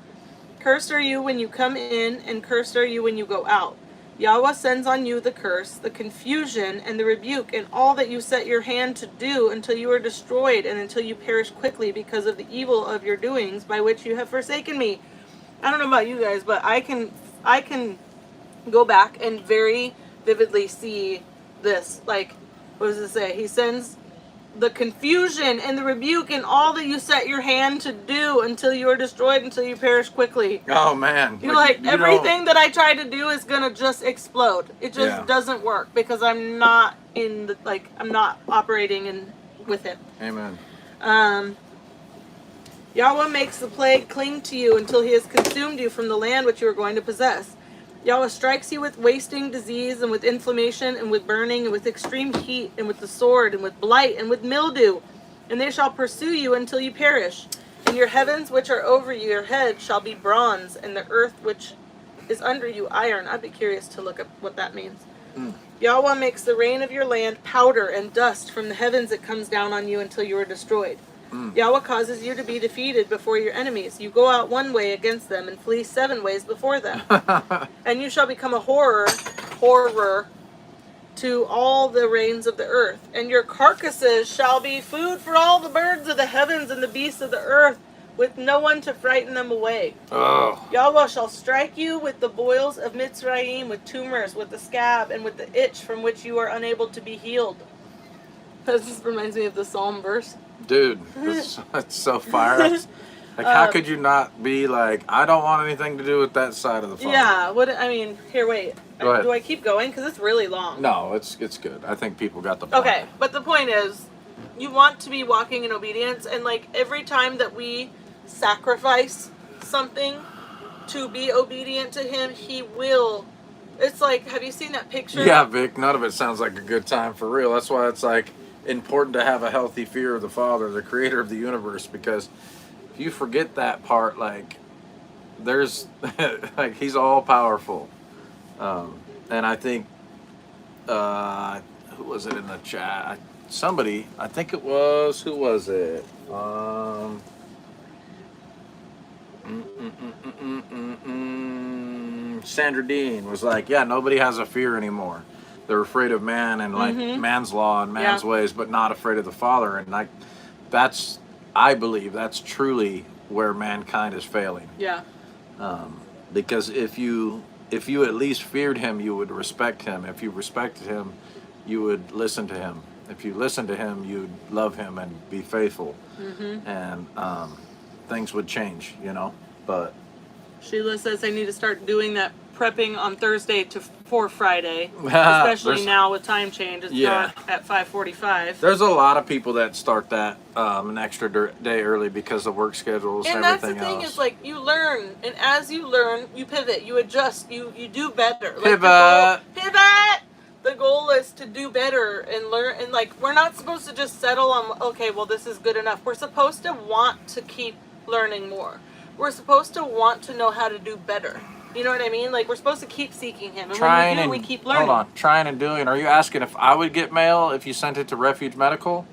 Cursed are you when you come in, and cursed are you when you go out. Yahweh sends on you the curse, the confusion, and the rebuke, and all that you set your hand to do, until you are destroyed, and until you perish quickly because of the evil of your doings, by which you have forsaken me. I don't know about you guys, but I can go back and very vividly see this. Like, what does it say? He sends the confusion and the rebuke and all that you set your hand to do, until you are destroyed, until you perish quickly. Oh man. You're like, everything that I try to do is gonna just explode. It just doesn't work because I'm not in the, like, I'm not operating in with it. Amen. Yahweh makes the plague cling to you until he has consumed you from the land which you are going to possess. Yahweh strikes you with wasting disease, and with inflammation, and with burning, and with extreme heat, and with the sword, and with blight, and with mildew. And they shall pursue you until you perish. And your heavens which are over your head shall be bronze, and the earth which is under you iron. I'd be curious to look up what that means. Yahweh makes the rain of your land powder and dust. From the heavens it comes down on you until you are destroyed. Yahweh causes you to be defeated before your enemies. You go out one way against them and flee 7 ways before them. And you shall become a horror to all the reigns of the earth. And your carcasses shall be food for all the birds of the heavens and the beasts of the earth, with no one to frighten them away. Oh. Yahweh shall strike you with the boils of Mitzrayim, with tumors, with the scab, and with the itch from which you are unable to be healed. This reminds me of the Psalm verse. Dude, that's so fire. Like, how could you not be like, I don't want anything to do with that side of the farm? Yeah, here, wait. Go ahead. Do I keep going? Because it's really long. No, it's good. I think people got the point. Okay, but the point is, you want to be walking in obedience, and like every time that we sacrifice something to be obedient to Him, He will. It's like, have you seen that picture? Yeah, Vic, none of it sounds like a good time for real. That's why it's like important to have a healthy fear of the Father, the creator of the universe, because if you forget that part, like there's like He's all powerful. And I think who was it in the chat? Somebody, I think it was, who was it? Sandra Dean was like, yeah, nobody has a fear anymore. They're afraid of man and like man's law and man's ways, but not afraid of the Father. And like, I believe that's truly where mankind is failing. Yeah. Because if you at least feared Him, you would respect Him. If you respected Him, you would listen to Him. If you listen to Him, you'd love Him and be faithful. And things would change, you know. But Sheila says I need to start doing that prepping on Thursday for Friday, especially now with time change. It's not at 5:45. There's a lot of people that start that an extra day early because of work schedules and everything else. And that's the thing is, like, you learn, and as you learn, you pivot, you adjust, you do better. Like, pivot! The goal is to do better and learn, and like, we're not supposed to just settle on, okay, well, this is good enough. We're supposed to want to keep learning more. We're supposed to want to know how to do better. You know what I mean? Like, we're supposed to keep seeking Him. And when we do, we keep learning. Hold on. Trying and doing. Are you asking if I would get mail if you sent it to Refuge Medical?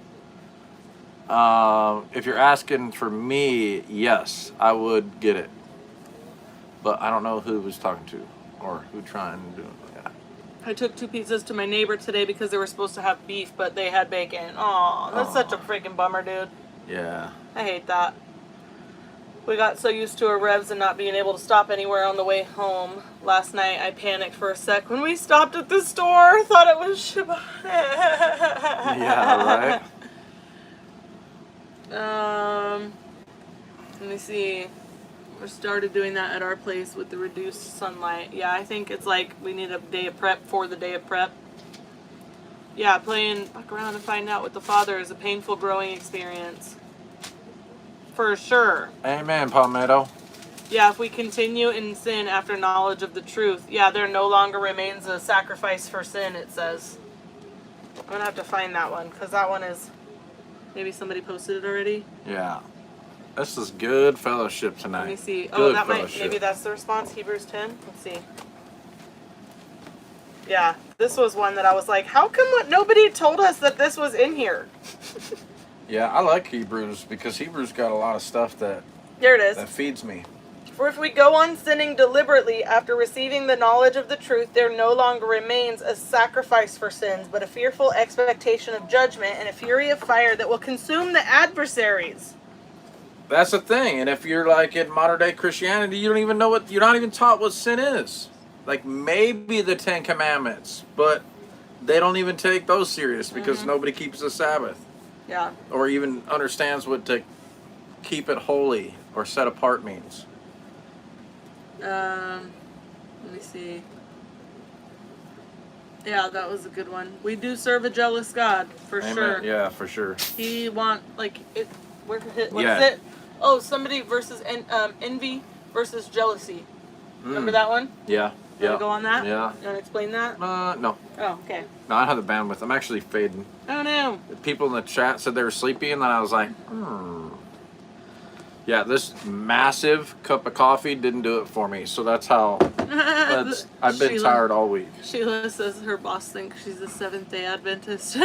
If you're asking for me, yes, I would get it. But I don't know who was talking to or who trying to do it. Yeah. I took 2 pizzas to my neighbor today because they were supposed to have beef, but they had bacon. Aw, that's such a freaking bummer, dude. Yeah. I hate that. We got so used to our revs and not being able to stop anywhere on the way home. Last night I panicked for a sec when we stopped at the store. Thought it was Shabbat. Yeah, right? Let me see. We started doing that at our place with the reduced sunlight. Yeah, I think it's like we need a day of prep for the day of prep. Yeah, playing fuck around and find out with the Father is a painful growing experience. For sure. Amen, Palmetto. Yeah, if we continue in sin after knowledge of the truth, yeah, there no longer remains a sacrifice for sin, it says. I'm going to have to find that one, because that one is, maybe somebody posted it already. Yeah. This is good fellowship tonight. Let me see. Good that fellowship. maybe that's the response, Hebrews 10. Let's see. Yeah, this was one that I was like, how come nobody told us that this was in here? Yeah, I like Hebrews because Hebrews got a lot of stuff that There it is. That feeds me. For if we go on sinning deliberately after receiving the knowledge of the truth, there no longer remains a sacrifice for sins, but a fearful expectation of judgment and a fury of fire that will consume the adversaries. That's the thing. And if you're like in modern day Christianity, you don't even know you're not even taught what sin is. Like maybe the 10 Commandments, but they don't even take those serious because nobody keeps the Sabbath. Yeah. Or even understands what to keep it holy or set apart means. Let me see. Yeah, that was a good one. We do serve a jealous God, for Amen. sure. Yeah, for sure. He what is Yeah. it? Oh, somebody versus envy versus jealousy. Remember that one? Yeah. You want to go on that? Yeah. You want to explain that? No. Oh, okay. No, I don't have the bandwidth. I'm actually fading. Oh, no. People in the chat said they were sleepy, and then I was like, Yeah, this massive cup of coffee didn't do it for me. So that's how. I've been tired all week. Sheila says her boss thinks she's a Seventh-day Adventist.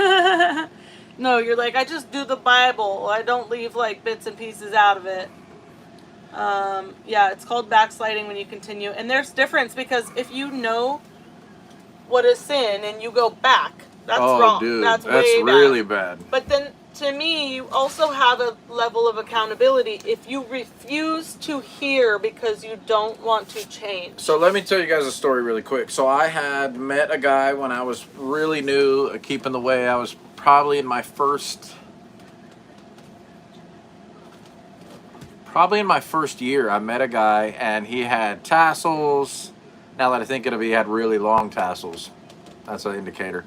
No, you're like, I just do the Bible. I don't leave like bits and pieces out of it. Yeah, it's called backsliding when you continue. And there's difference because if you know what is sin and you go back, that's wrong. Dude, that's really bad. But then to me, you also have a level of accountability if you refuse to hear because you don't want to change. So let me tell you guys a story really quick. So I had met a guy when I was really new at Keeping the Way. I was probably in my first year. I met a guy and he had tassels. Now that I think of it, he had really long tassels. That's an indicator.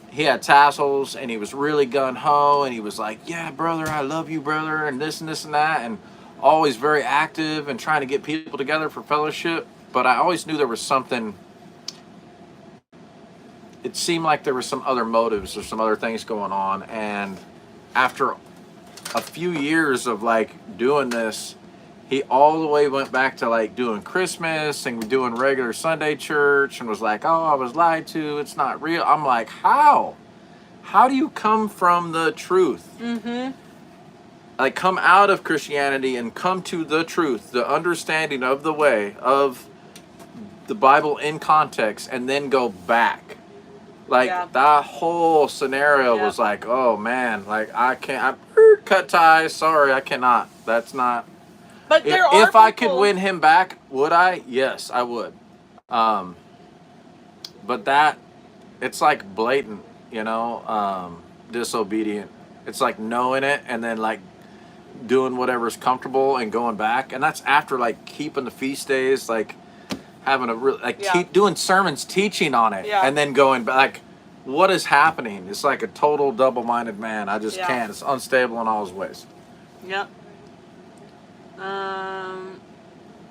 He had tassels and he was really gung-ho and he was like, yeah, brother, I love you, brother, and this and this and that, and always very active and trying to get people together for fellowship. But I always knew there was something. It seemed like there was some other motives or some other things going on. And after a few years of like doing this, he all the way went back to like doing Christmas and doing regular Sunday church and was like, oh, I was lied to. It's not real. I'm like, how? How do you come from the truth? Mm-hmm. Like come out of Christianity and come to the truth, the understanding of the way of the Bible in context, and then go back. Like that whole scenario was like, oh man, like I can't, cut ties. Sorry, I cannot. That's not. But If I could win him back, would I? Yes, I would. But that, it's like blatant, disobedient. It's like knowing it and then like doing whatever's comfortable and going back. And that's after like keeping the feast days, like having a keep doing sermons, teaching on it, and then going back. Like, what is happening? It's like a total double-minded man. I just can't. It's unstable in all his ways. Yep.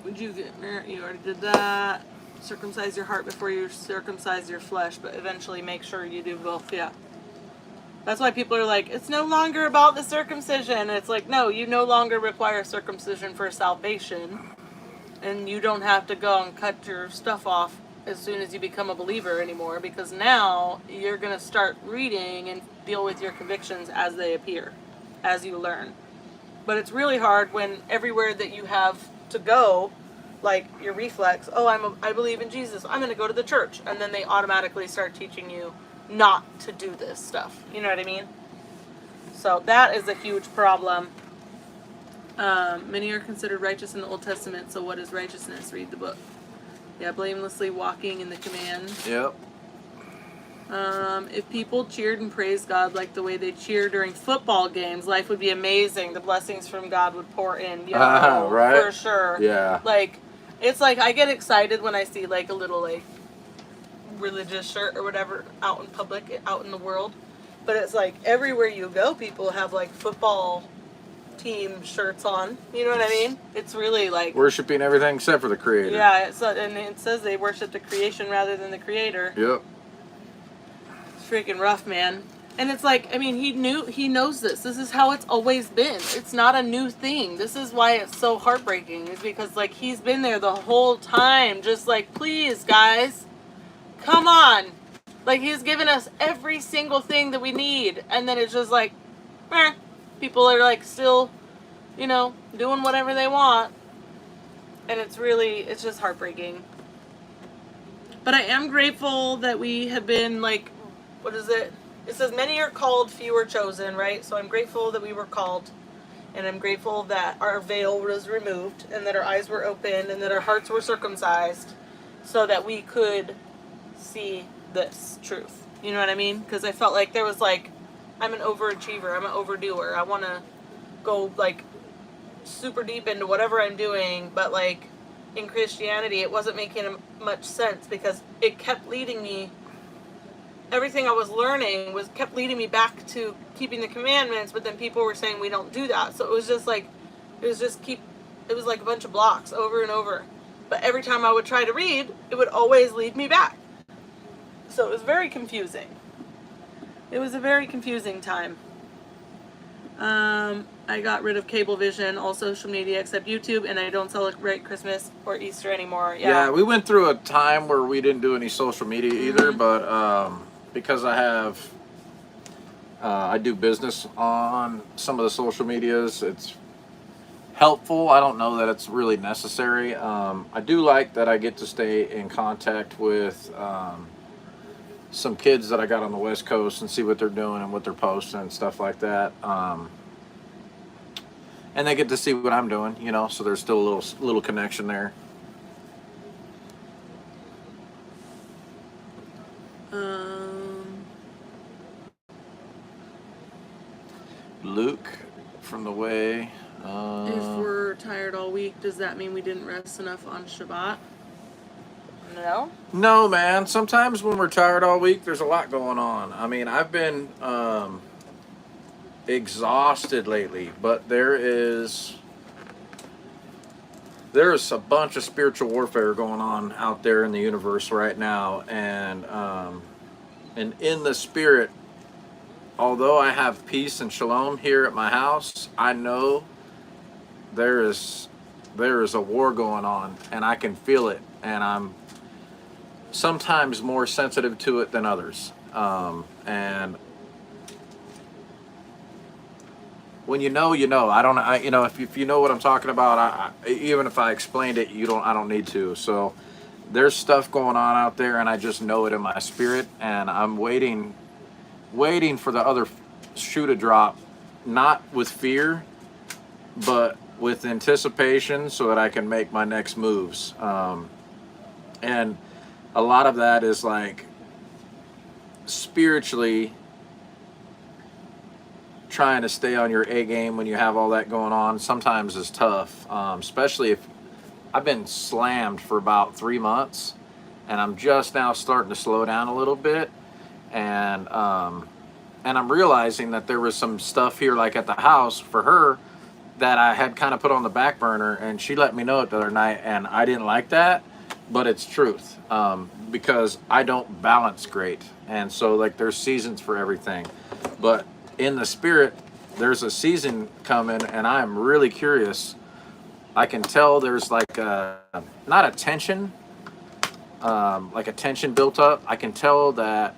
Would you get married? You already did that. Circumcise your heart before you circumcise your flesh, but eventually make sure you do both. Yeah. That's why people are like, it's no longer about the circumcision. It's like, no, you no longer require circumcision for salvation. And you don't have to go and cut your stuff off as soon as you become a believer anymore, because now you're going to start reading and deal with your convictions as they appear, as you learn. But it's really hard when everywhere that you have to go, like your reflex, oh, I believe in Jesus, I'm going to go to the church. And then they automatically start teaching you not to do this stuff. You know what I mean? So that is a huge problem. Many are considered righteous in the Old Testament, so what is righteousness? Read the book. Yeah, blamelessly walking in the command. Yep. If people cheered and praised God like the way they cheer during football games, life would be amazing. The blessings from God would pour in. Right? For sure. Yeah. Like, it's like I get excited when I see like a little like religious shirt or whatever out in public, out in the world. But it's like everywhere you go, people have like football team shirts on. You know what I mean? It's really like worshiping everything except for the Creator. Yeah, and it says they worship the creation rather than the Creator. Yep. It's freaking rough, man. And it's like, I mean, he knows this. This is how it's always been. It's not a new thing. This is why it's so heartbreaking. Is because like he's been there the whole time, just like, please, guys, come on. Like he's given us every single thing that we need, and then it's just like, people are like still, doing whatever they want, and it's just heartbreaking. But I am grateful that we have been like, what is it? It says many are called, few are chosen, right? So I'm grateful that we were called, and I'm grateful that our veil was removed, and that our eyes were opened, and that our hearts were circumcised, so that we could see this truth. You know what I mean? Because I felt like there was like, I'm an overachiever, I'm an overdoer, I want to go like super deep into whatever I'm doing, but like in Christianity it wasn't making much sense, because it kept leading me, everything I was learning kept leading me back to keeping the commandments, but then people were saying we don't do that. So it was just like, it was like a bunch of blocks over and over. But every time I would try to read, it would always lead me back. So it was very confusing. It was a very confusing time. I got rid of Cablevision, all social media except YouTube, and I don't celebrate Christmas or Easter anymore. Yeah, we went through a time where we didn't do any social media either, but because I do business on some of the social medias, it's helpful. I don't know that it's really necessary. I do like that I get to stay in contact with some kids that I got on the West Coast and see what they're doing and what they're posting and stuff like that. And they get to see what I'm doing, you know, so there's still a little connection there. Luke from the way. If we're tired all week, does that mean we didn't rest enough on Shabbat? No. No, man. Sometimes when we're tired all week, there's a lot going on. I mean, I've been exhausted lately, but there is a bunch of spiritual warfare going on out there in the universe right now, and in the spirit, although I have peace and shalom here at my house, I know there is a war going on, and I can feel it, and I'm sometimes more sensitive to it than others. And when you know, you know. If you know what I'm talking about, even if I explained it, I don't need to. So there's stuff going on out there, and I just know it in my spirit, and I'm waiting for the other shoe to drop, not with fear, but with anticipation, so that I can make my next moves. And a lot of that is like spiritually trying to stay on your A game when you have all that going on. Sometimes is tough, especially if I've been slammed for about 3 months, and I'm just now starting to slow down a little bit, and I'm realizing that there was some stuff here, like at the house for her, that I had kind of put on the back burner, and she let me know it the other night, and I didn't like that, but it's truth, because I don't balance great, and so like there's seasons for everything, but in the spirit, there's a season coming, and I'm really curious. I can tell there's like not a tension, like a tension built up. I can tell that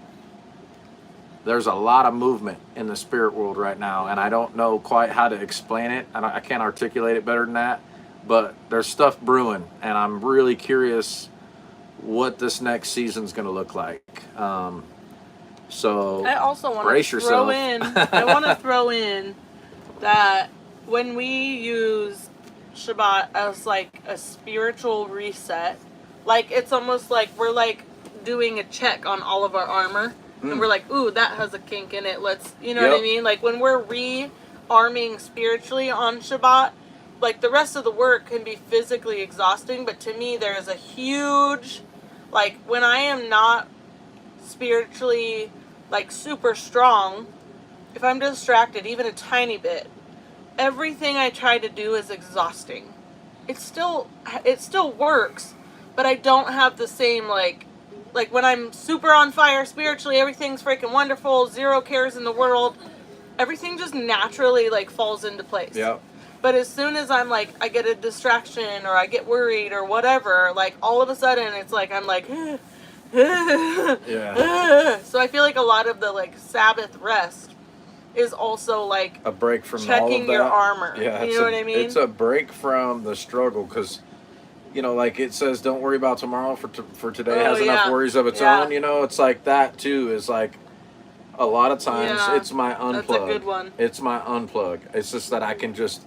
there's a lot of movement in the spirit world right now, and I don't know quite how to explain it. I can't articulate it better than that, but there's stuff brewing, and I'm really curious what this next season's going to look like. So I also want brace to throw yourself. in. I want to throw in that when we use Shabbat as like a spiritual reset, like it's almost like we're like doing a check on all of our armor, and we're like, ooh, that has a kink in it. Let's, you know what I mean? Like when we're rearming spiritually on Shabbat, like the rest of the work can be physically exhausting, but to me there is a huge, like when I am not spiritually like super strong, if I'm distracted even a tiny bit, everything I try to do is exhausting. It still works, but I don't have the same like when I'm super on fire spiritually, everything's freaking wonderful, zero cares in the world, everything just naturally like falls into place. Yep. But as soon as I'm like, I get a distraction or I get worried or whatever, like all of a sudden it's like I'm like Yeah. So I feel like a lot of the like Sabbath rest is also like a break from checking all of that. your armor. Yeah, You know what I mean? It's a break from the struggle, because like it says, don't worry about tomorrow, for today has enough worries of its own. It's like that too. Is like a lot of times it's my unplug. That's a good one. It's my unplug. It's just that I can just.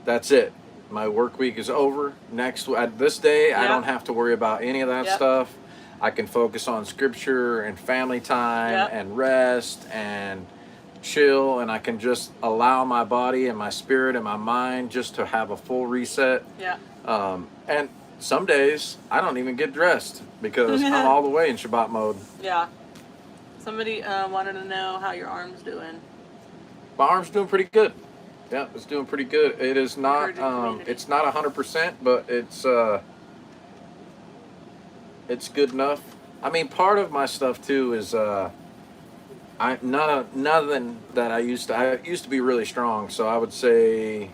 That's it. My work week is over. This day, I don't have to worry about any of that stuff. I can focus on scripture and family time and rest and chill, and I can just allow my body and my spirit and my mind just to have a full reset. Yeah. And some days I don't even get dressed because I'm all the way in Shabbat mode. Yeah. Somebody wanted to know how your arm's doing. My arm's doing pretty good. Yeah, it's doing pretty good. It is not. It's not 100%, but it's good enough. I mean, part of my stuff too is nothing that I used to be really strong. So I would say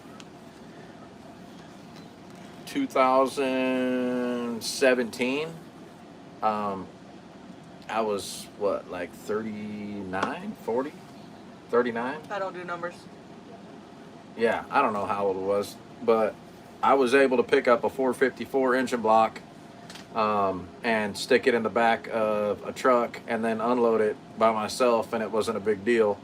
2017. I was like 39, 40, 39. I don't do numbers. Yeah, I don't know how old it was, but I was able to pick up a 454 engine block and stick it in the back of a truck and then unload it by myself, and it wasn't a big deal.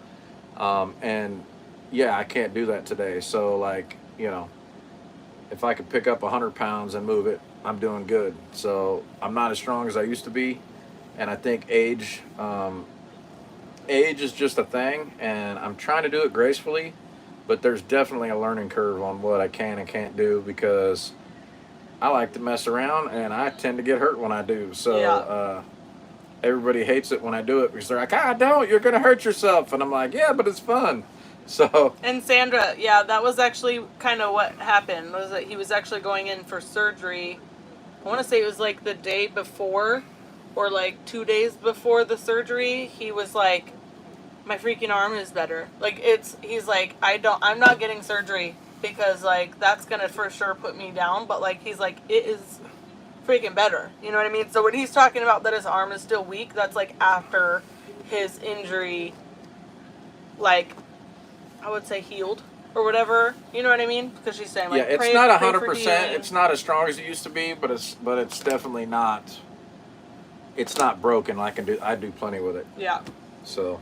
And yeah, I can't do that today. So like, if I could pick up 100 pounds and move it, I'm doing good. So I'm not as strong as I used to be, and I think age is just a thing, and I'm trying to do it gracefully, but there's definitely a learning curve on what I can and can't do because I like to mess around and I tend to get hurt when I do. So everybody hates it when I do it because they're like, don't, you're going to hurt yourself. And I'm like, yeah, but it's fun. So. And Sandra, yeah, that was actually kind of what happened, was that he was actually going in for surgery. I want to say it was like the day before or like 2 days before the surgery. He was like, my freaking arm is better. Like he's like, I'm not getting surgery because like that's going to for sure put me down. But like, he's like, it is freaking better. You know what I mean? So when he's talking about that his arm is still weak, that's like after his injury, like, I would say healed or whatever. You know what I mean? Because she's saying like, yeah, it's not 100%. It's not as strong as it used to be, but it's definitely not. It's not broken. I do plenty with it. Yeah. So.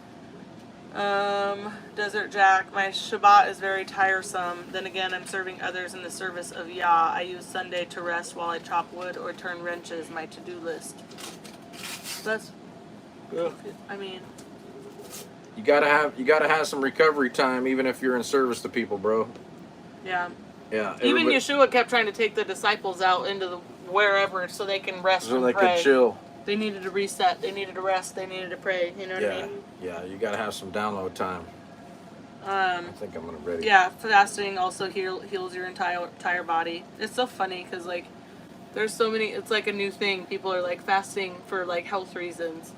Desert Jack, my Shabbat is very tiresome. Then again, I'm serving others in the service of Yah. I use Sunday to rest while I chop wood or turn wrenches. My to-do list. That's. Yeah. I mean. You gotta have some recovery time, even if you're in service to people, bro. Yeah. Yeah. Even Yeshua kept trying to take the disciples out into the wherever so they can rest so and they pray. could chill. They needed to reset. They needed to rest. They needed to pray. You know what I mean? Yeah. You gotta have some download time. I think I'm gonna ready. Yeah, fasting also heals your entire body. It's so funny because like, there's so many. It's like a new thing. People are like fasting for like health reasons.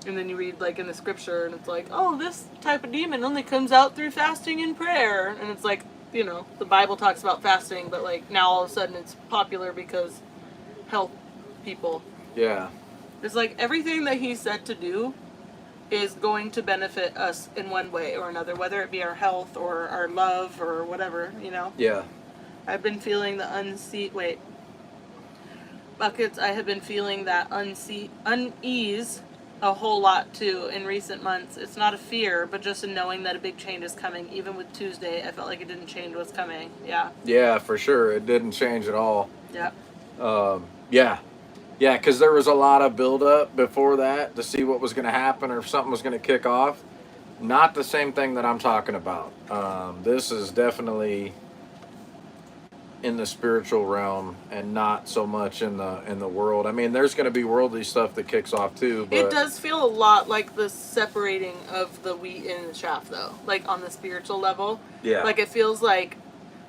And then you read like in the scripture and it's like, oh, this type of demon only comes out through fasting and prayer. And it's like, the Bible talks about fasting, but like now all of a sudden it's popular because health people. Yeah. It's like everything that he said to do is going to benefit us in one way or another, whether it be our health or our love or whatever, Yeah. I've been feeling the Buckets, I have been feeling that unease a whole lot too in recent months. It's not a fear, but just a knowing that a big change is coming. Even with Tuesday, I felt like it didn't change what's coming. Yeah. Yeah, for sure. It didn't change at all. Yep. Yeah. Yeah, because there was a lot of build-up before that to see what was going to happen or if something was going to kick off. Not the same thing that I'm talking about. This is definitely in the spiritual realm and not so much in the world. I mean, there's going to be worldly stuff that kicks off too. But it does feel a lot like the separating of the wheat and the chaff, though. Like on the spiritual level. Yeah. Like it feels like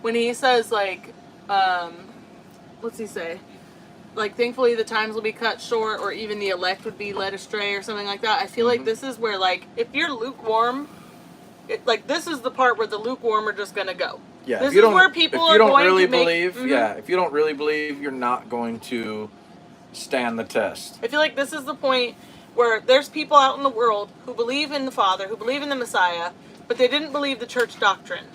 when he says like, what's he say? Like, thankfully the times will be cut short, or even the elect would be led astray, or something like that. I feel like this is where, like, if you're lukewarm, this is the part where the lukewarm are just gonna go. Yeah, this is where people are going to make... Yeah, if you don't really believe, you're not going to stand the test. I feel like this is the point where there's people out in the world who believe in the Father, who believe in the Messiah, but they didn't believe the church doctrine.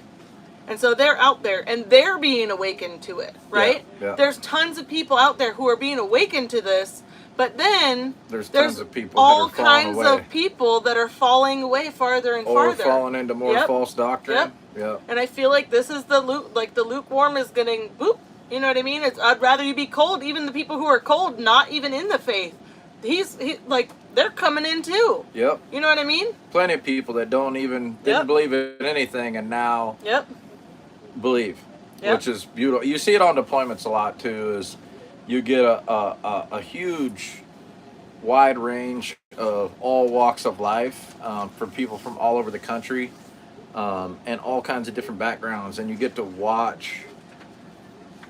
And so they're out there, and they're being awakened to it, right? Yeah. There's tons of people out there who are being awakened to this, but then there's tons of people all that are falling kinds away. of people that are falling away farther and farther. Or falling into more false doctrine. Yep. And I feel like this is the lukewarm is getting, boop, you know what I mean? I'd rather you be cold. Even the people who are cold, not even in the faith, they're coming in too. Yep. You know what I mean? Plenty of people that didn't believe in anything and now believe, which is beautiful. You see it on deployments a lot too. Is you get a huge, wide range of all walks of life from people from all over the country and all kinds of different backgrounds, and you get to watch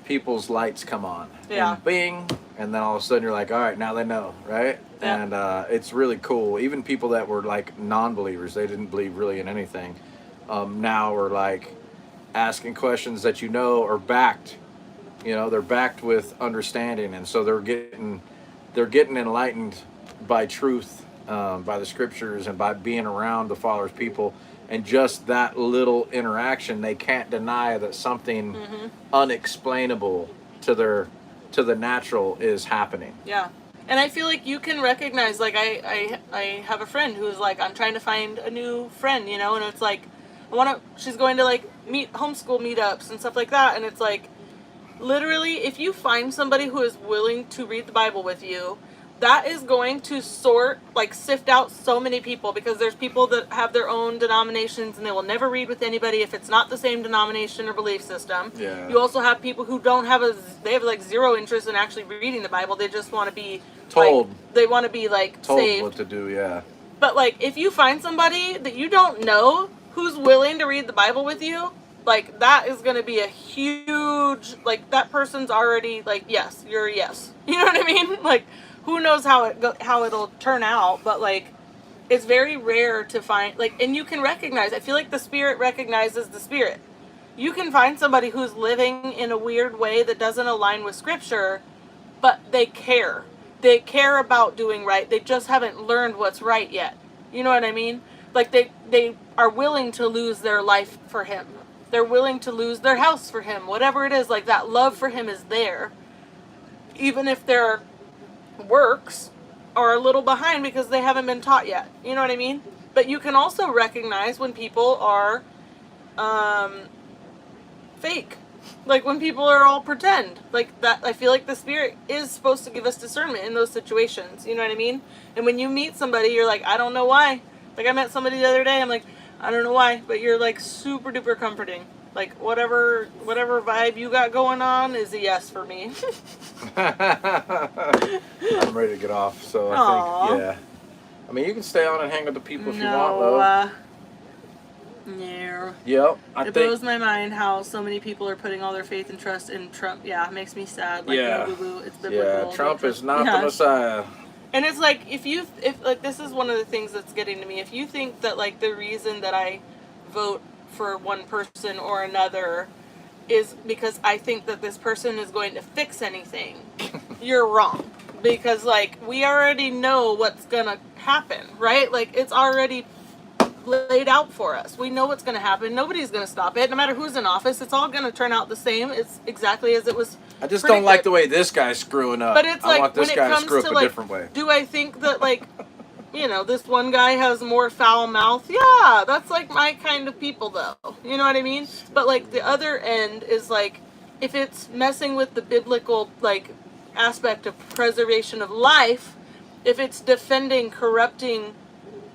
people's lights come on. Yeah. And bing, and then all of a sudden you're like, all right, now they know, right? Yeah. And it's really cool. Even people that were like non-believers, they didn't believe really in anything, now are like asking questions that are backed. They're backed with understanding, and so they're getting enlightened by truth, by the scriptures, and by being around the Father's people. And just that little interaction, they can't deny that something unexplainable to to the natural is happening. Yeah. And I feel like you can recognize, like, I have a friend who's like, I'm trying to find a new friend, you know, and it's like, she's going to like homeschool meetups and stuff like that, and it's like, literally, if you find somebody who is willing to read the Bible with you, that is going to sift out so many people, because there's people that have their own denominations and they will never read with anybody if it's not the same denomination or belief system. Yeah. You also have people who they have like zero interest in actually reading the Bible. They just want to be told. They want to be like Told saved. what to do, yeah. But like, if you find somebody that you don't know who's willing to read the Bible with you, like, that is going to be a huge, like, that person's already like, yes, you're a yes. You know what I mean? Like, who knows how it'll turn out, but like, it's very rare to find, like, and you can recognize, I feel like the Spirit recognizes the Spirit. You can find somebody who's living in a weird way that doesn't align with Scripture, but they care. They care about doing right. They just haven't learned what's right yet. You know what I mean? Like, they are willing to lose their life for Him. They're willing to lose their house for Him. Whatever it is, like, that love for Him is there. Even if their works are a little behind because they haven't been taught yet. You know what I mean? But you can also recognize when people are fake. Like, when people are all pretend. Like, that, I feel like the Spirit is supposed to give us discernment in those situations. You know what I mean? And when you meet somebody, you're like, I don't know why. Like, I met somebody the other day, I'm like, I don't know why, but you're like super duper comforting. Like, whatever vibe you got going on is a yes for me. I'm ready to get off, so I think, yeah. I mean, you can stay on and hang with the people if you want, though. No. Yep. It blows my mind how so many people are putting all their faith and trust in Trump. Yeah, it makes me sad. Like, yeah. no boo-boo, it's biblical. Yeah, Trump is not the Messiah. And it's like, if like, this is one of the things that's getting to me. If you think that, like, the reason that I vote for one person or another is because I think that this person is going to fix anything, you're wrong. Because, like, we already know what's gonna happen, right? Like, it's already laid out for us. We know what's going to happen. Nobody's going to stop it. No matter who's in office, it's all going to turn out the same. It's exactly as it was. I just don't like the way this guy's screwing up. But it's like, I want this when it guy to comes screw up to, a like, different way. do I think that, like, you know, this one guy has more foul mouth? Yeah, that's like my kind of people, though. You know what I mean? But, like, the other end is, like, if it's messing with the biblical, like, aspect of preservation of life, if it's defending corrupting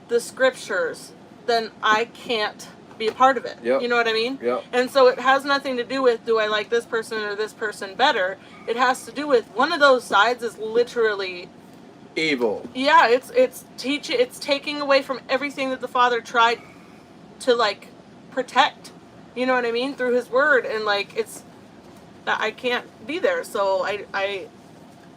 the Scriptures, then I can't be a part of it. Yep. You know what I mean? Yep. And so it has nothing to do with, do I like this person or this person better? It has to do with, one of those sides is literally evil. Yeah, it's taking away from everything that the Father tried to, like, protect. You know what I mean? Through His Word. And, like, I can't be there. So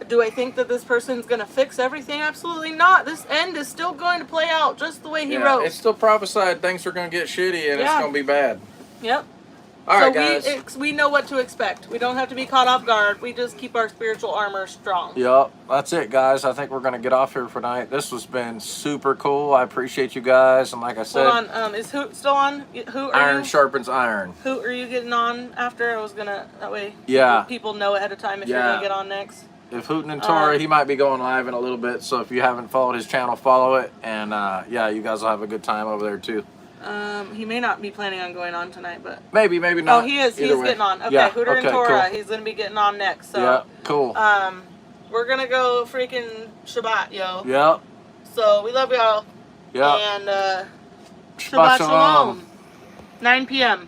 do I think that this person's going to fix everything? Absolutely not. This end is still going to play out just the way He wrote. It's still prophesied things are going to get shitty and it's going to be bad. Yep. All right, guys. We know what to expect. We don't have to be caught off guard. We just keep our spiritual armor strong. Yep. That's it, guys. I think we're going to get off here for tonight. This has been super cool. I appreciate you guys. And like I said... Hold on. Is Hoot still on? Iron sharpens iron. Hoot, are you getting on after? I was going to... That way people know ahead of time if you're going to get on next. If Hootin' and Tora, he might be going live in a little bit, so if you haven't followed his channel, follow it, and you guys will have a good time over there too. He may not be planning on going on tonight, but maybe not. Oh, he is. He's getting on. Okay, Hooter and Tora. Cool. He's gonna be getting on next. So yeah, cool. We're gonna go freaking Shabbat, yo. Yep. So we love y'all. Yeah. And Shabbat Shalom. 9 p.m.